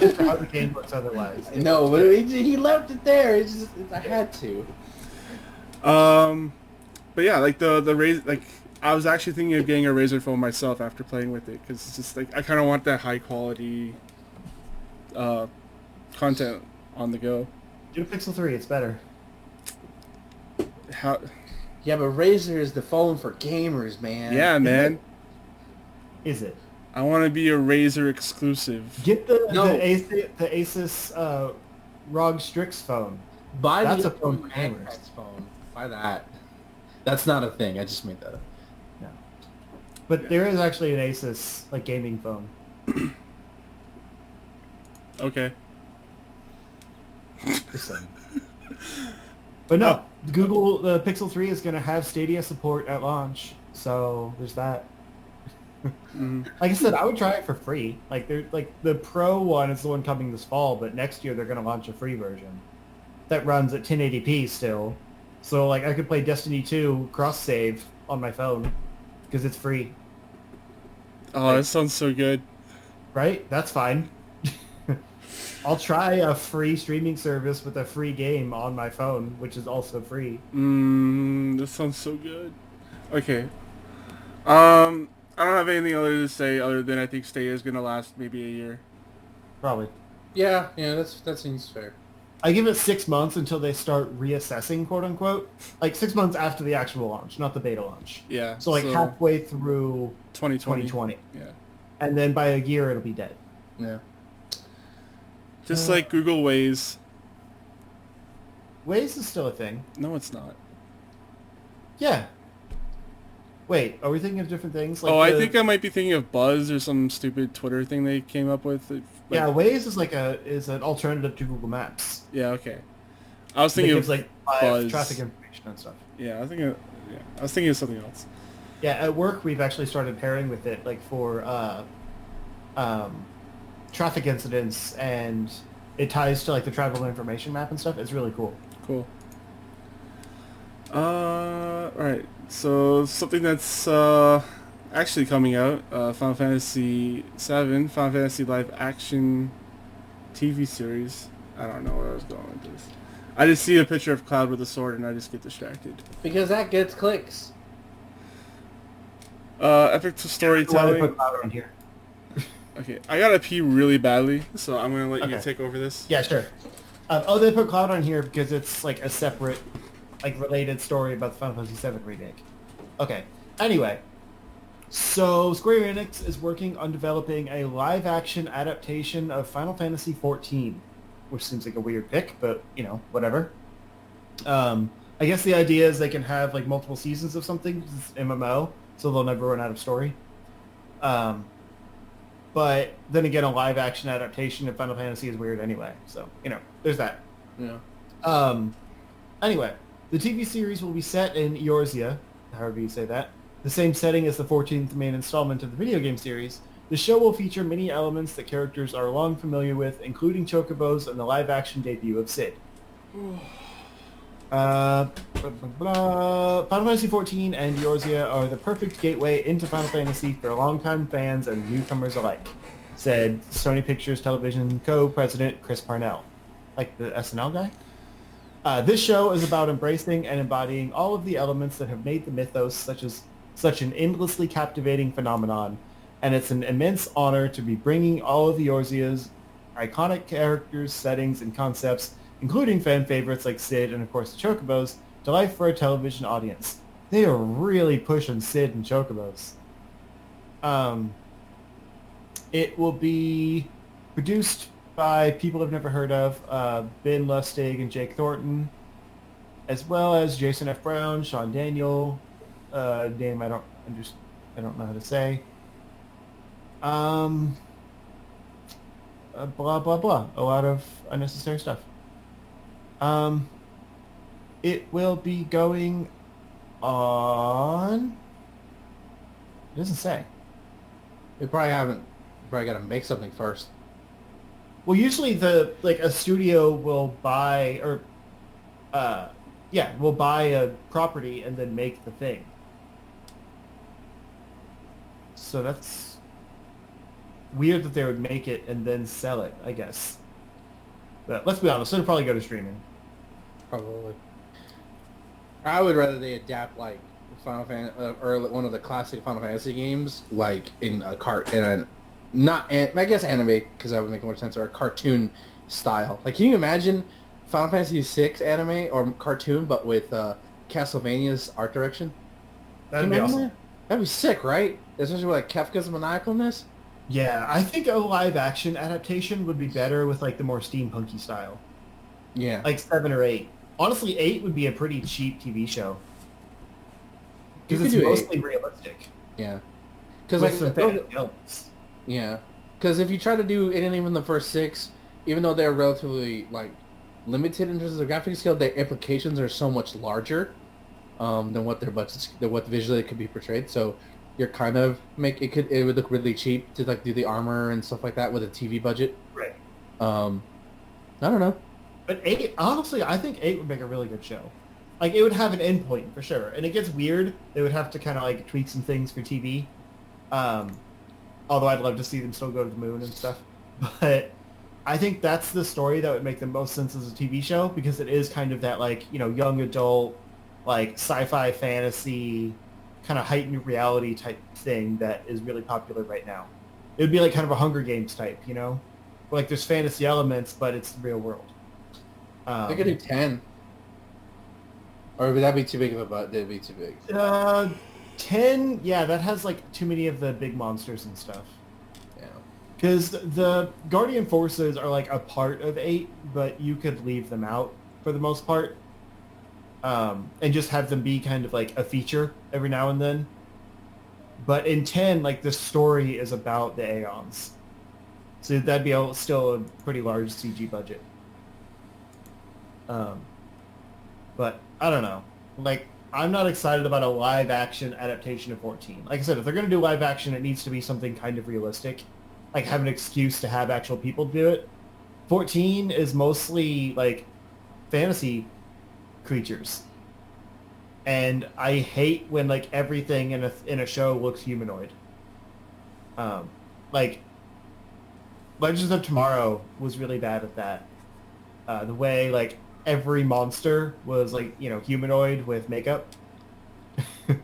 just how the game looks otherwise. No, but he left it there. It's just I had to. But yeah, like the Razer, like I was actually thinking of getting a Razer phone myself after playing with it, because it's just like I kind of want that high quality content on the go. Do Pixel 3, it's better. How? Yeah, but Razer is the phone for gamers, man. Yeah, man. Is it? I want to be a Razer exclusive. Get the No. the Asus ROG Strix phone. Buy That's the a phone for gamers. Xbox phone. Buy that. That's not a thing. I just made that up. No. But there is actually an Asus like gaming phone. Okay. Just saying. But no, Google the Pixel 3 is going to have Stadia support at launch, so there's that. Like I said, I would try it for free. Like the Pro one is the one coming this fall, but next year they're going to launch a free version that runs at 1080p still. So like I could play Destiny 2 cross save on my phone because it's free. Oh, that sounds so good. Right? That's fine. I'll try a free streaming service with a free game on my phone, which is also free. That sounds so good. Okay. I don't have anything other to say other than I think Stadia is gonna last maybe a year. Probably. Yeah, that seems fair. I give it 6 months until they start reassessing, quote unquote. Like 6 months after the actual launch, not the beta launch. Yeah. So like halfway through 2020. Yeah. And then by a year it'll be dead. Yeah. Just like Google Waze. Waze is still a thing. No, it's not. Yeah. Wait, are we thinking of different things? Like I think I might be thinking of Buzz or some stupid Twitter thing they came up with. Yeah, Waze is like an alternative to Google Maps. Yeah, okay. I was thinking It gives of like Buzz. traffic information and stuff. Yeah, I was thinking of something else. Yeah, at work we've actually started pairing with it, like for traffic incidents, and it ties to like the travel information map and stuff. It's really cool. Cool. Alright. So something that's actually coming out, Final Fantasy VII, Final Fantasy live action TV series. I don't know where I was going with this. I just see a picture of Cloud with a sword and I just get distracted. Because that gets clicks. Epic Why they storytelling. put Cloud on here? Okay, I gotta pee really badly, so I'm gonna let you Okay. take over this. Yeah, sure. They put Cloud on here because it's like a separate, like related story about the Final Fantasy VII remake. Okay. Anyway, so Square Enix is working on developing a live-action adaptation of Final Fantasy XIV, which seems like a weird pick, but you know, whatever. I guess the idea is they can have like multiple seasons of something. 'Cause it's MMO, so they'll never run out of story. But then again, a live-action adaptation of Final Fantasy is weird anyway. So, you know, there's that. Yeah. Anyway, the TV series will be set in Eorzea, however you say that, the same setting as the 14th main installment of the video game series. The show will feature many elements that characters are long familiar with, including chocobos and the live-action debut of Sid. Final Fantasy XIV and Eorzea are the perfect gateway into Final Fantasy for longtime fans and newcomers alike, said Sony Pictures Television co-president Chris Parnell. Like the SNL guy? This show is about embracing and embodying all of the elements that have made the mythos such an endlessly captivating phenomenon, and it's an immense honor to be bringing all of Eorzea's iconic characters, settings, and concepts, including fan favorites like Sid and of course the Chocobos, to life for a television audience. They are really pushing Sid and Chocobos. It will be produced by people I've never heard of, Ben Lustig and Jake Thornton, as well as Jason F. Brown, Sean Daniel, name I don't know how to say. Blah blah blah. A lot of unnecessary stuff. It will be going on. It doesn't say. They probably got to make something first. Well, usually a studio will buy will buy a property and then make the thing. So that's weird that they would make it and then sell it, I guess. But let's be honest, it'll probably go to streaming. Probably. I would rather they adapt like Final Fantasy or one of the classic Final Fantasy games, like in a I guess anime, because that would make more sense, or a cartoon style. Like, can you imagine Final Fantasy VI anime or cartoon, but with Castlevania's art direction? That'd be awesome. That'd be sick, right? Especially with like Kefka's maniacalness. Yeah, I think a live action adaptation would be better with like the more steampunky style. Yeah. Like 7 or 8. Honestly, 8 would be a pretty cheap TV show. You Because could it's do mostly 8. realistic. Yeah. Because With like some fantasy elements. yeah. Because if you try to do it in even the first 6, even though they're relatively like limited in terms of the graphic scale, their implications are so much larger than what their budgets, than what visually it could be portrayed. So you're kind of it would look really cheap to like do the armor and stuff like that with a TV budget. Right. I don't know. But 8, honestly, I think 8 would make a really good show. Like, it would have an endpoint, for sure. And it gets weird. They would have to kind of, like, tweak some things for TV. Although I'd love to see them still go to the moon and stuff. But I think that's the story that would make the most sense as a TV show, because it is kind of that, like, you know, young adult, like, sci-fi fantasy, kind of heightened reality type thing that is really popular right now. It would be like kind of a Hunger Games type, you know? Where, like, there's fantasy elements, but it's the real world. They could do 10. Or would that be too big of a butt? That'd be too big. 10, yeah, that has like too many of the big monsters and stuff. Yeah. Because the Guardian Forces are like a part of 8, but you could leave them out for the most part. And just have them be kind of like a feature every now and then. But in 10, like the story is about the Aeons. So that'd be still a pretty large CG budget. But I don't know. Like, I'm not excited about a live-action adaptation of 14. Like I said, if they're going to do live-action, it needs to be something kind of realistic. Like, have an excuse to have actual people do it. 14 is mostly, like, fantasy creatures. And I hate when, like, everything in a show looks humanoid. Like, Legends of Tomorrow was really bad at that. The way, like, every monster was like, you know, humanoid with makeup for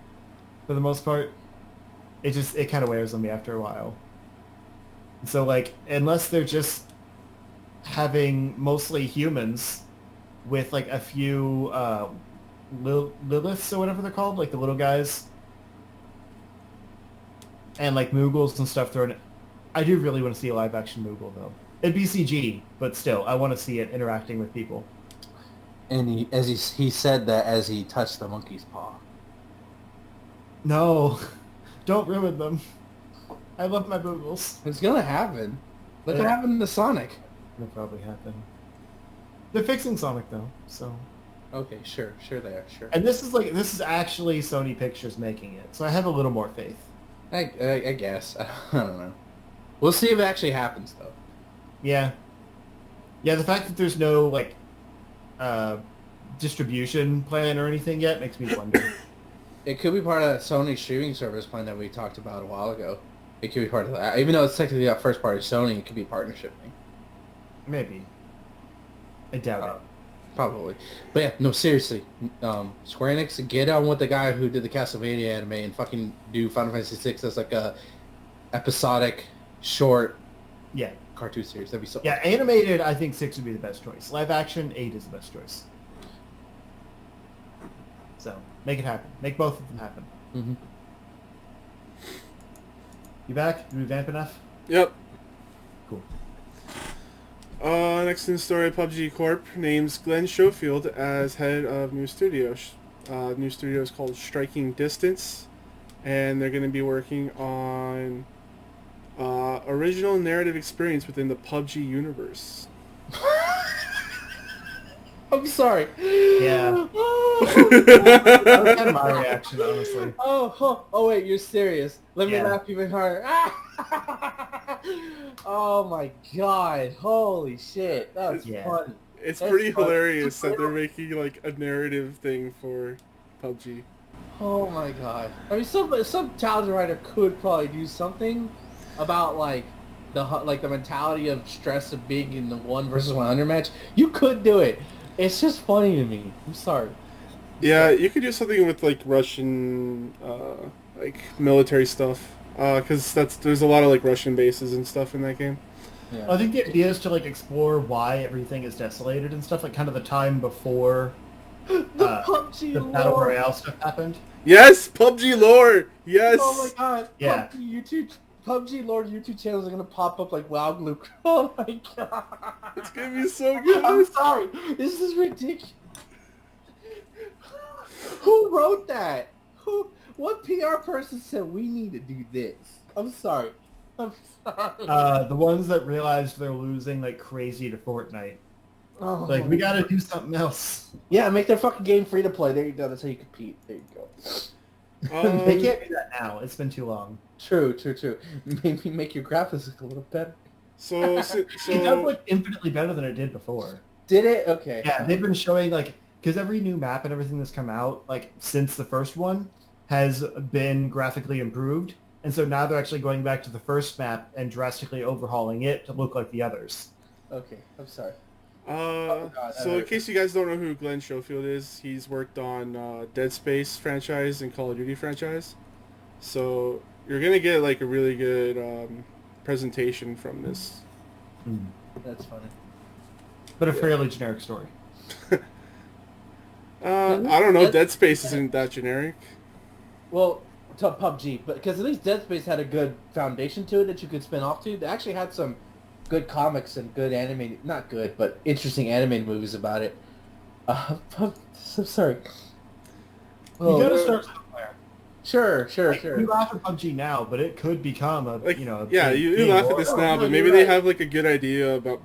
the most part. It kind of wears on me after a while. So like, unless they're just having mostly humans with like a few Liliths or whatever they're called, like the little guys, and like Moogles and stuff thrown in. I do really want to see a live action Moogle though. It'd be CG, but still, I want to see it interacting with people. And he said that as he touched the monkey's paw. No, don't ruin them. I love my Boogles. It's gonna happen. Look what happened to Sonic. It'll probably happen. They're fixing Sonic though, so. Okay, sure they are, sure. And this is actually Sony Pictures making it, so I have a little more faith. I guess. I don't know. We'll see if it actually happens though. Yeah. Yeah, the fact that there's no like distribution plan or anything yet makes me wonder. It could be part of that Sony streaming service plan that we talked about a while ago. It could be part of that. Even though it's technically not first party Sony, it could be a partnership thing. Maybe. I doubt it. Probably. But yeah, no, seriously. Square Enix, get on with the guy who did the Castlevania anime and fucking do Final Fantasy VI as like a episodic, short cartoon series. That'd be so Yeah, animated, I think 6 would be the best choice. Live action, 8 is the best choice. So, make it happen. Make both of them happen. Mm-hmm. You back? Did we vamp enough? Yep. Cool. Next in the story, PUBG Corp names Glen Schofield as head of new studio. New studio is called Striking Distance, and they're going to be working on original narrative experience within the PUBG universe. I'm sorry. Yeah. That was kind of my reaction, honestly. Oh wait, you're serious. Let me Yeah. laugh even harder. Oh my god. Holy shit. That's funny. It's That's pretty funny. hilarious that they're making like a narrative thing for PUBG. Oh my god. I mean, some talented writer could probably do something about like the mentality of stress of being in the 1 versus 100 match. You could do it. It's just funny to me. I'm sorry. Yeah, you could do something with like Russian like military stuff, because there's a lot of like Russian bases and stuff in that game. Yeah. I think the idea is to like explore why everything is desolated and stuff, like kind of the time before PUBG the Battle Royale stuff happened. Yes, PUBG lore. Yes. Oh my god. Yeah. PUBG, PUBG Lord YouTube channels are gonna pop up like WoW Glue. Oh my god. It's gonna be so good. I'm sorry. This is ridiculous. Who wrote that? What PR person said we need to do this? I'm sorry. I'm sorry. The ones that realized they're losing like crazy to Fortnite. Oh. Like, we gotta do something else. Yeah, make their fucking game free to play. There you go. That's how you compete. There you go. They can't do that now. It's been too long. True. Maybe make your graphics look a little better. So It does look infinitely better than it did before. Did it? Okay. Yeah, they've been showing, like, because every new map and everything that's come out, like, since the first one, has been graphically improved. And so now they're actually going back to the first map and drastically overhauling it to look like the others. Okay, I'm sorry. So in case you guys don't know who Glen Schofield is, he's worked on Dead Space franchise and Call of Duty franchise. So you're gonna get like a really good presentation from this. That's funny. But a fairly generic story. I don't know. Dead Space isn't that generic. Well, to PUBG, but because at least Dead Space had a good foundation to it that you could spin off to. They actually had some good comics and good animated, not good, but interesting animated movies about it. I'm sorry. You gotta start somewhere. Sure. You laugh at PUBG now, but it could become a, Like, you know... you laugh at this now, but maybe they have like a good idea about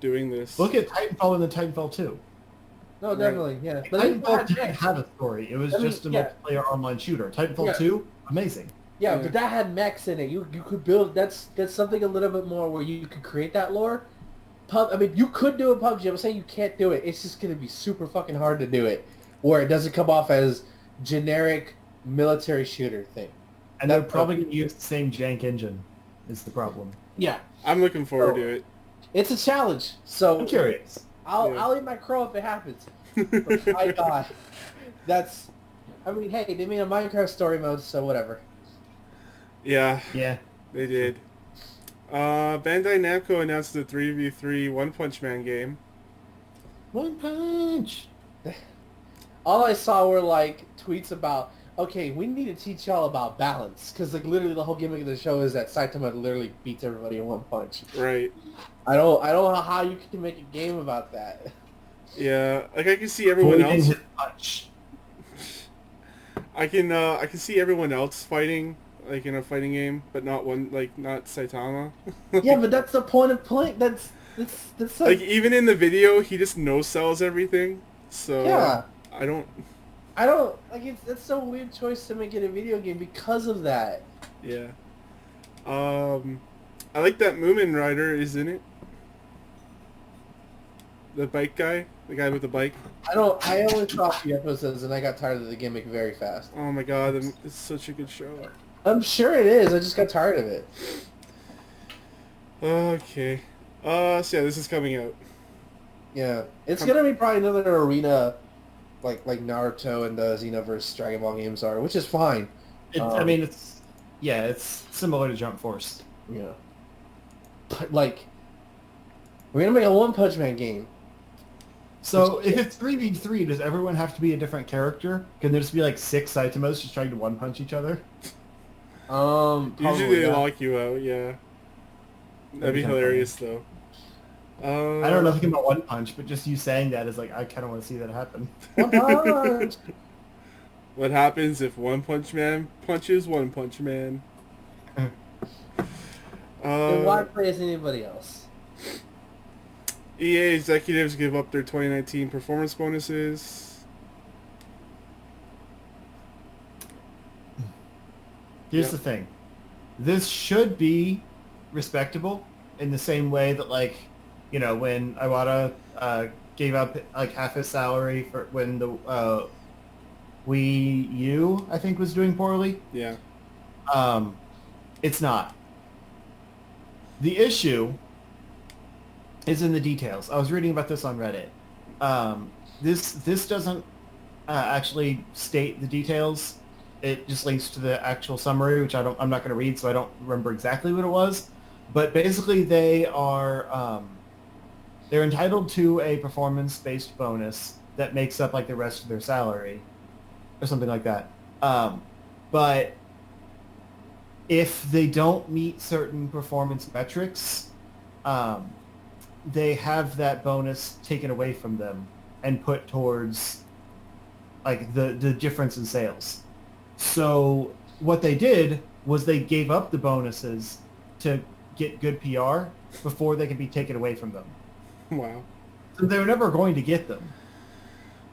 doing this. Look at Titanfall and then Titanfall 2. No, definitely, yeah. But Titanfall didn't have a story. It was just a multiplayer online shooter. Titanfall 2, amazing. Yeah, but that had mechs in it. You could build... That's something a little bit more where you could create that lore. I mean, you could do a PUBG. I'm saying you can't do it. It's just going to be super fucking hard to do it. Where it doesn't come off as generic military shooter thing. And they're probably going to use the same jank engine is the problem. Yeah. I'm looking forward to it. It's a challenge. So I'm curious. I'll eat my crow if it happens. But my God. That's... I mean, hey, they made a Minecraft story mode, so whatever. Yeah, they did. Bandai Namco announced the 3v3 One Punch Man game. One Punch! All I saw were, like, tweets about, okay, we need to teach y'all about balance. Because, like, literally the whole gimmick of the show is that Saitama literally beats everybody in one punch. Right. I don't know how you can make a game about that. Yeah, like, I can see everyone else... His punch. I can see everyone else fighting, like, in a fighting game, but not Saitama. Yeah, but that's the point of playing. That's like, even in the video, he just no-sells everything, so... Yeah. I don't, like, it's a weird choice to make it a video game because of that. Yeah. I like that Moomin Rider is in it. The bike guy? The guy with the bike? I only saw a few episodes and I got tired of the gimmick very fast. Oh my god, it's such a good show. I'm sure it is, I just got tired of it. Okay. So yeah, this is coming out. Yeah. It's gonna be probably another arena like Naruto and the Xenoverse Dragon Ball games are, which is fine. I mean, it's similar to Jump Force. Yeah. But, like, we're gonna make a One Punch Man game. So, if it's 3v3, does everyone have to be a different character? Can there just be, like, 6 Saitamas just trying to one-punch each other? Usually they lock you out, yeah. That'd be hilarious, though. I don't know nothing about One Punch, but just you saying that is like, I kind of want to see that happen. One Punch! What happens if One Punch Man punches One Punch Man? Then why play as anybody else? EA executives give up their 2019 performance bonuses. Here's the thing. This should be respectable in the same way that, like, you know, when Iwata gave up, like, half his salary for when the Wii U, I think, was doing poorly. Yeah. It's not. The issue is in the details. I was reading about this on Reddit. This doesn't actually state the details. It just links to the actual summary, which I'm not going to read, so I don't remember exactly what it was. But basically, they are they're entitled to a performance-based bonus that makes up like the rest of their salary, or something like that. But if they don't meet certain performance metrics, they have that bonus taken away from them and put towards like the difference in sales. So what they did was they gave up the bonuses to get good PR before they could be taken away from them. Wow. So they were never going to get them.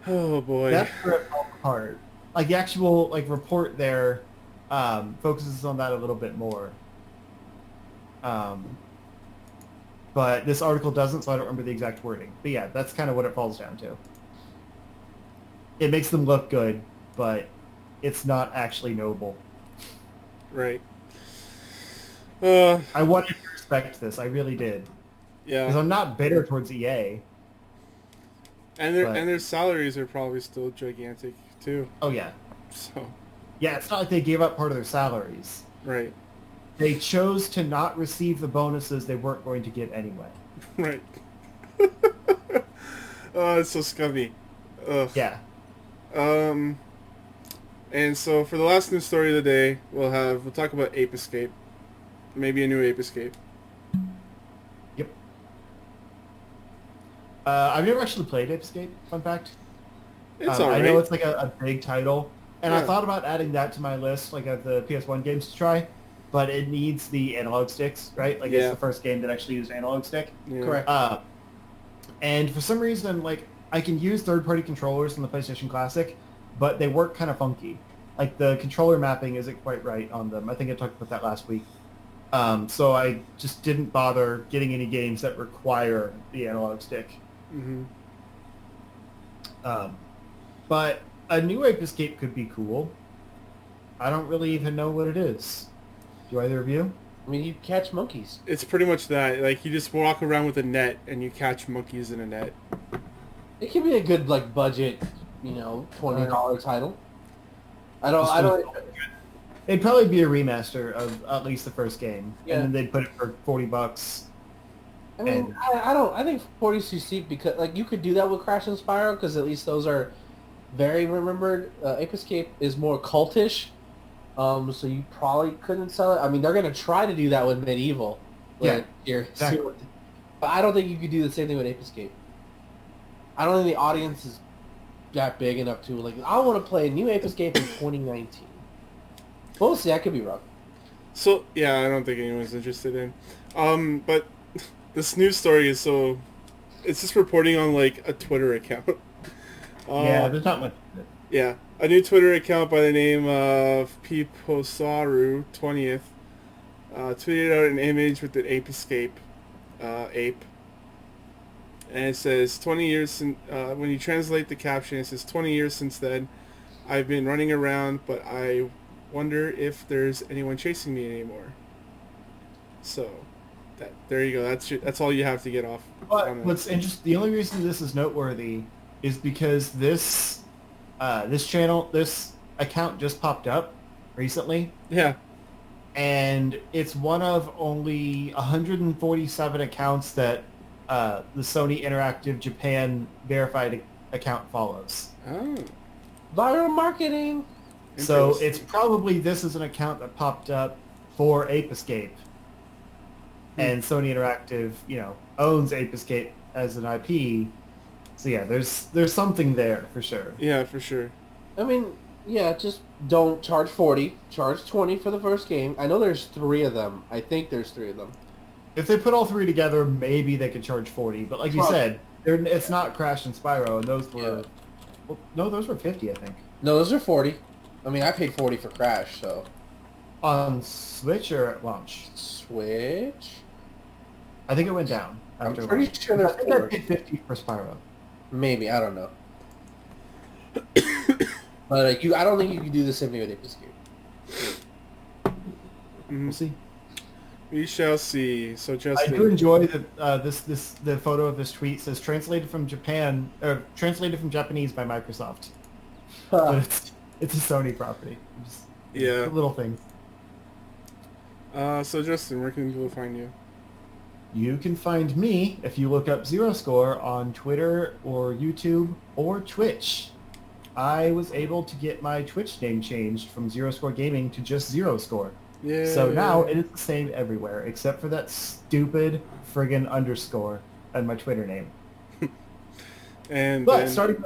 Oh boy. That's where it fell apart. Like the actual like report there focuses on that a little bit more. But this article doesn't, so I don't remember the exact wording. But yeah, that's kind of what it falls down to. It makes them look good, but it's not actually noble. Right. I wanted to respect this. I really did. Yeah. Because I'm not bitter towards EA. And their salaries are probably still gigantic too. Oh yeah. So. Yeah, it's not like they gave up part of their salaries. Right. They chose to not receive the bonuses they weren't going to get anyway. Right. Oh, it's so scummy. Ugh. Yeah. And so for the last news story of the day, we'll talk about Ape Escape. Maybe a new Ape Escape. Yep. I've never actually played Ape Escape, fun fact. It's alright. I know it's like a big title. And Yeah. I thought about adding that to my list, like of the PS1 games to try, but it needs the analog sticks, right? Like Yeah. it's the first game that actually used analog stick. Yeah. Correct. And for some reason, like I can use third-party controllers on the PlayStation Classic, but they work kind of funky. Like the controller mapping isn't quite right on them. I think I talked about that last week. So I just didn't bother getting any games that require the analog stick. Mm-hmm. But a new Ape Escape could be cool. I don't really even know what it is. Do either of you? I mean, you catch monkeys. It's pretty much that. Like, you just walk around with a net and you catch monkeys in a net. It could be a good like budget, $20 title. I don't. It'd probably be a remaster of at least the first game, Yeah. and then they'd put it for $40. I mean, I don't. I think 40's too steep because like you could do that with Crash and Spyro because at least those are very remembered. Ape Escape is more cultish, so you probably couldn't sell it. I mean, they're gonna try to do that with Medieval. Yeah, Exactly. But I don't think you could do the same thing with Ape Escape. I don't think the audience is that big enough to like. I want to play a new Ape Escape in 2019. We'll see. I could be wrong. So, yeah, I don't think anyone's interested in. But this news story is so... It's just reporting on, like, a Twitter account. Yeah, there's not much. Yeah. A new Twitter account by the name of Piposaru20th tweeted out an image with an Ape Escape ape. And it says, 20 years since... when you translate the caption, it says, 20 years since then, I've been running around, but I wonder if there's anyone chasing me anymore. So, there you go. That's all you have to get off. But what's interesting, the only reason this is noteworthy is because this account just popped up recently. Yeah. And it's one of only 147 accounts that the Sony Interactive Japan verified account follows. Oh. Viral marketing. So it's probably this is an account that popped up for Ape Escape. And Sony Interactive, owns Ape Escape as an IP. So yeah, there's something there for sure. Yeah, for sure. I mean, yeah, just don't charge 40. Charge 20 for the first game. I know there's 3 of them. I think there's 3 of them. If they put all 3 together, maybe they could charge 40. But like you said, it's not Crash and Spyro, and those were... Yeah. Well, no, those were 50, I think. No, those are 40. I mean, I paid 40 for Crash, so... On Switch or at launch? Switch? I think it went down. I'm after pretty launch. sure they're I think I 40. paid 50 for Spyro. Maybe, I don't know. But like, I don't think you can do the same thing with Ape Escape. We'll see. We shall see. So I Justin... do enjoy that the photo of this tweet says translated from Japanese by Microsoft. But it's a Sony property. Yeah. Little things. So Justin, where can people find you? You can find me if you look up Zero Score on Twitter or YouTube or Twitch. I was able to get my Twitch name changed from Zero Score Gaming to just Zero Score. Yeah. So now it is the same everywhere, except for that stupid friggin' underscore and my Twitter name. And But then, starting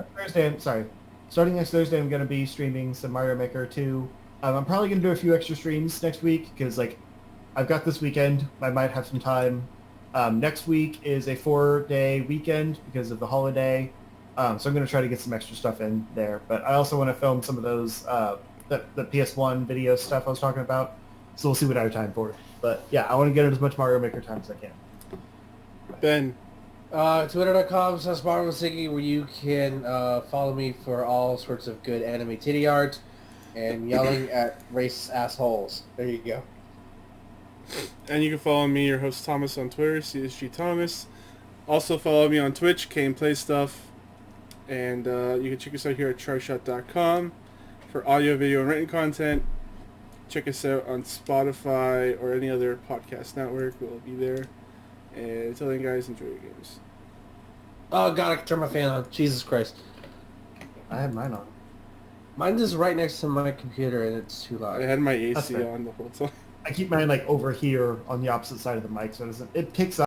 next Thursday, I'm going to be streaming some Mario Maker 2. I'm probably going to do a few extra streams next week because, like, I've got this weekend. I might have some time. Next week is a 4-day weekend because of the holiday. So I'm going to try to get some extra stuff in there. But I also want to film some of those, the PS1 video stuff I was talking about. So we'll see what I have time for. But yeah, I want to get in as much Mario Maker time as I can. Ben. Twitter.com/MarvelSiggy, where you can follow me for all sorts of good anime titty art and yelling at racist assholes. There you go. And you can follow me, your host Thomas, on Twitter, CSG Thomas. Also follow me on Twitch, Kane Play Stuff. And you can check us out here at tryshot.com for audio, video, and written content. Check us out on Spotify or any other podcast network. We'll be there. And until then, guys, enjoy your games. Oh god, I can turn my fan on. Jesus Christ. I have mine on. Mine is right next to my computer and it's too I loud. had my AC That's fair. on the whole time. I keep mine like over here on the opposite side of the mic, so it picks up.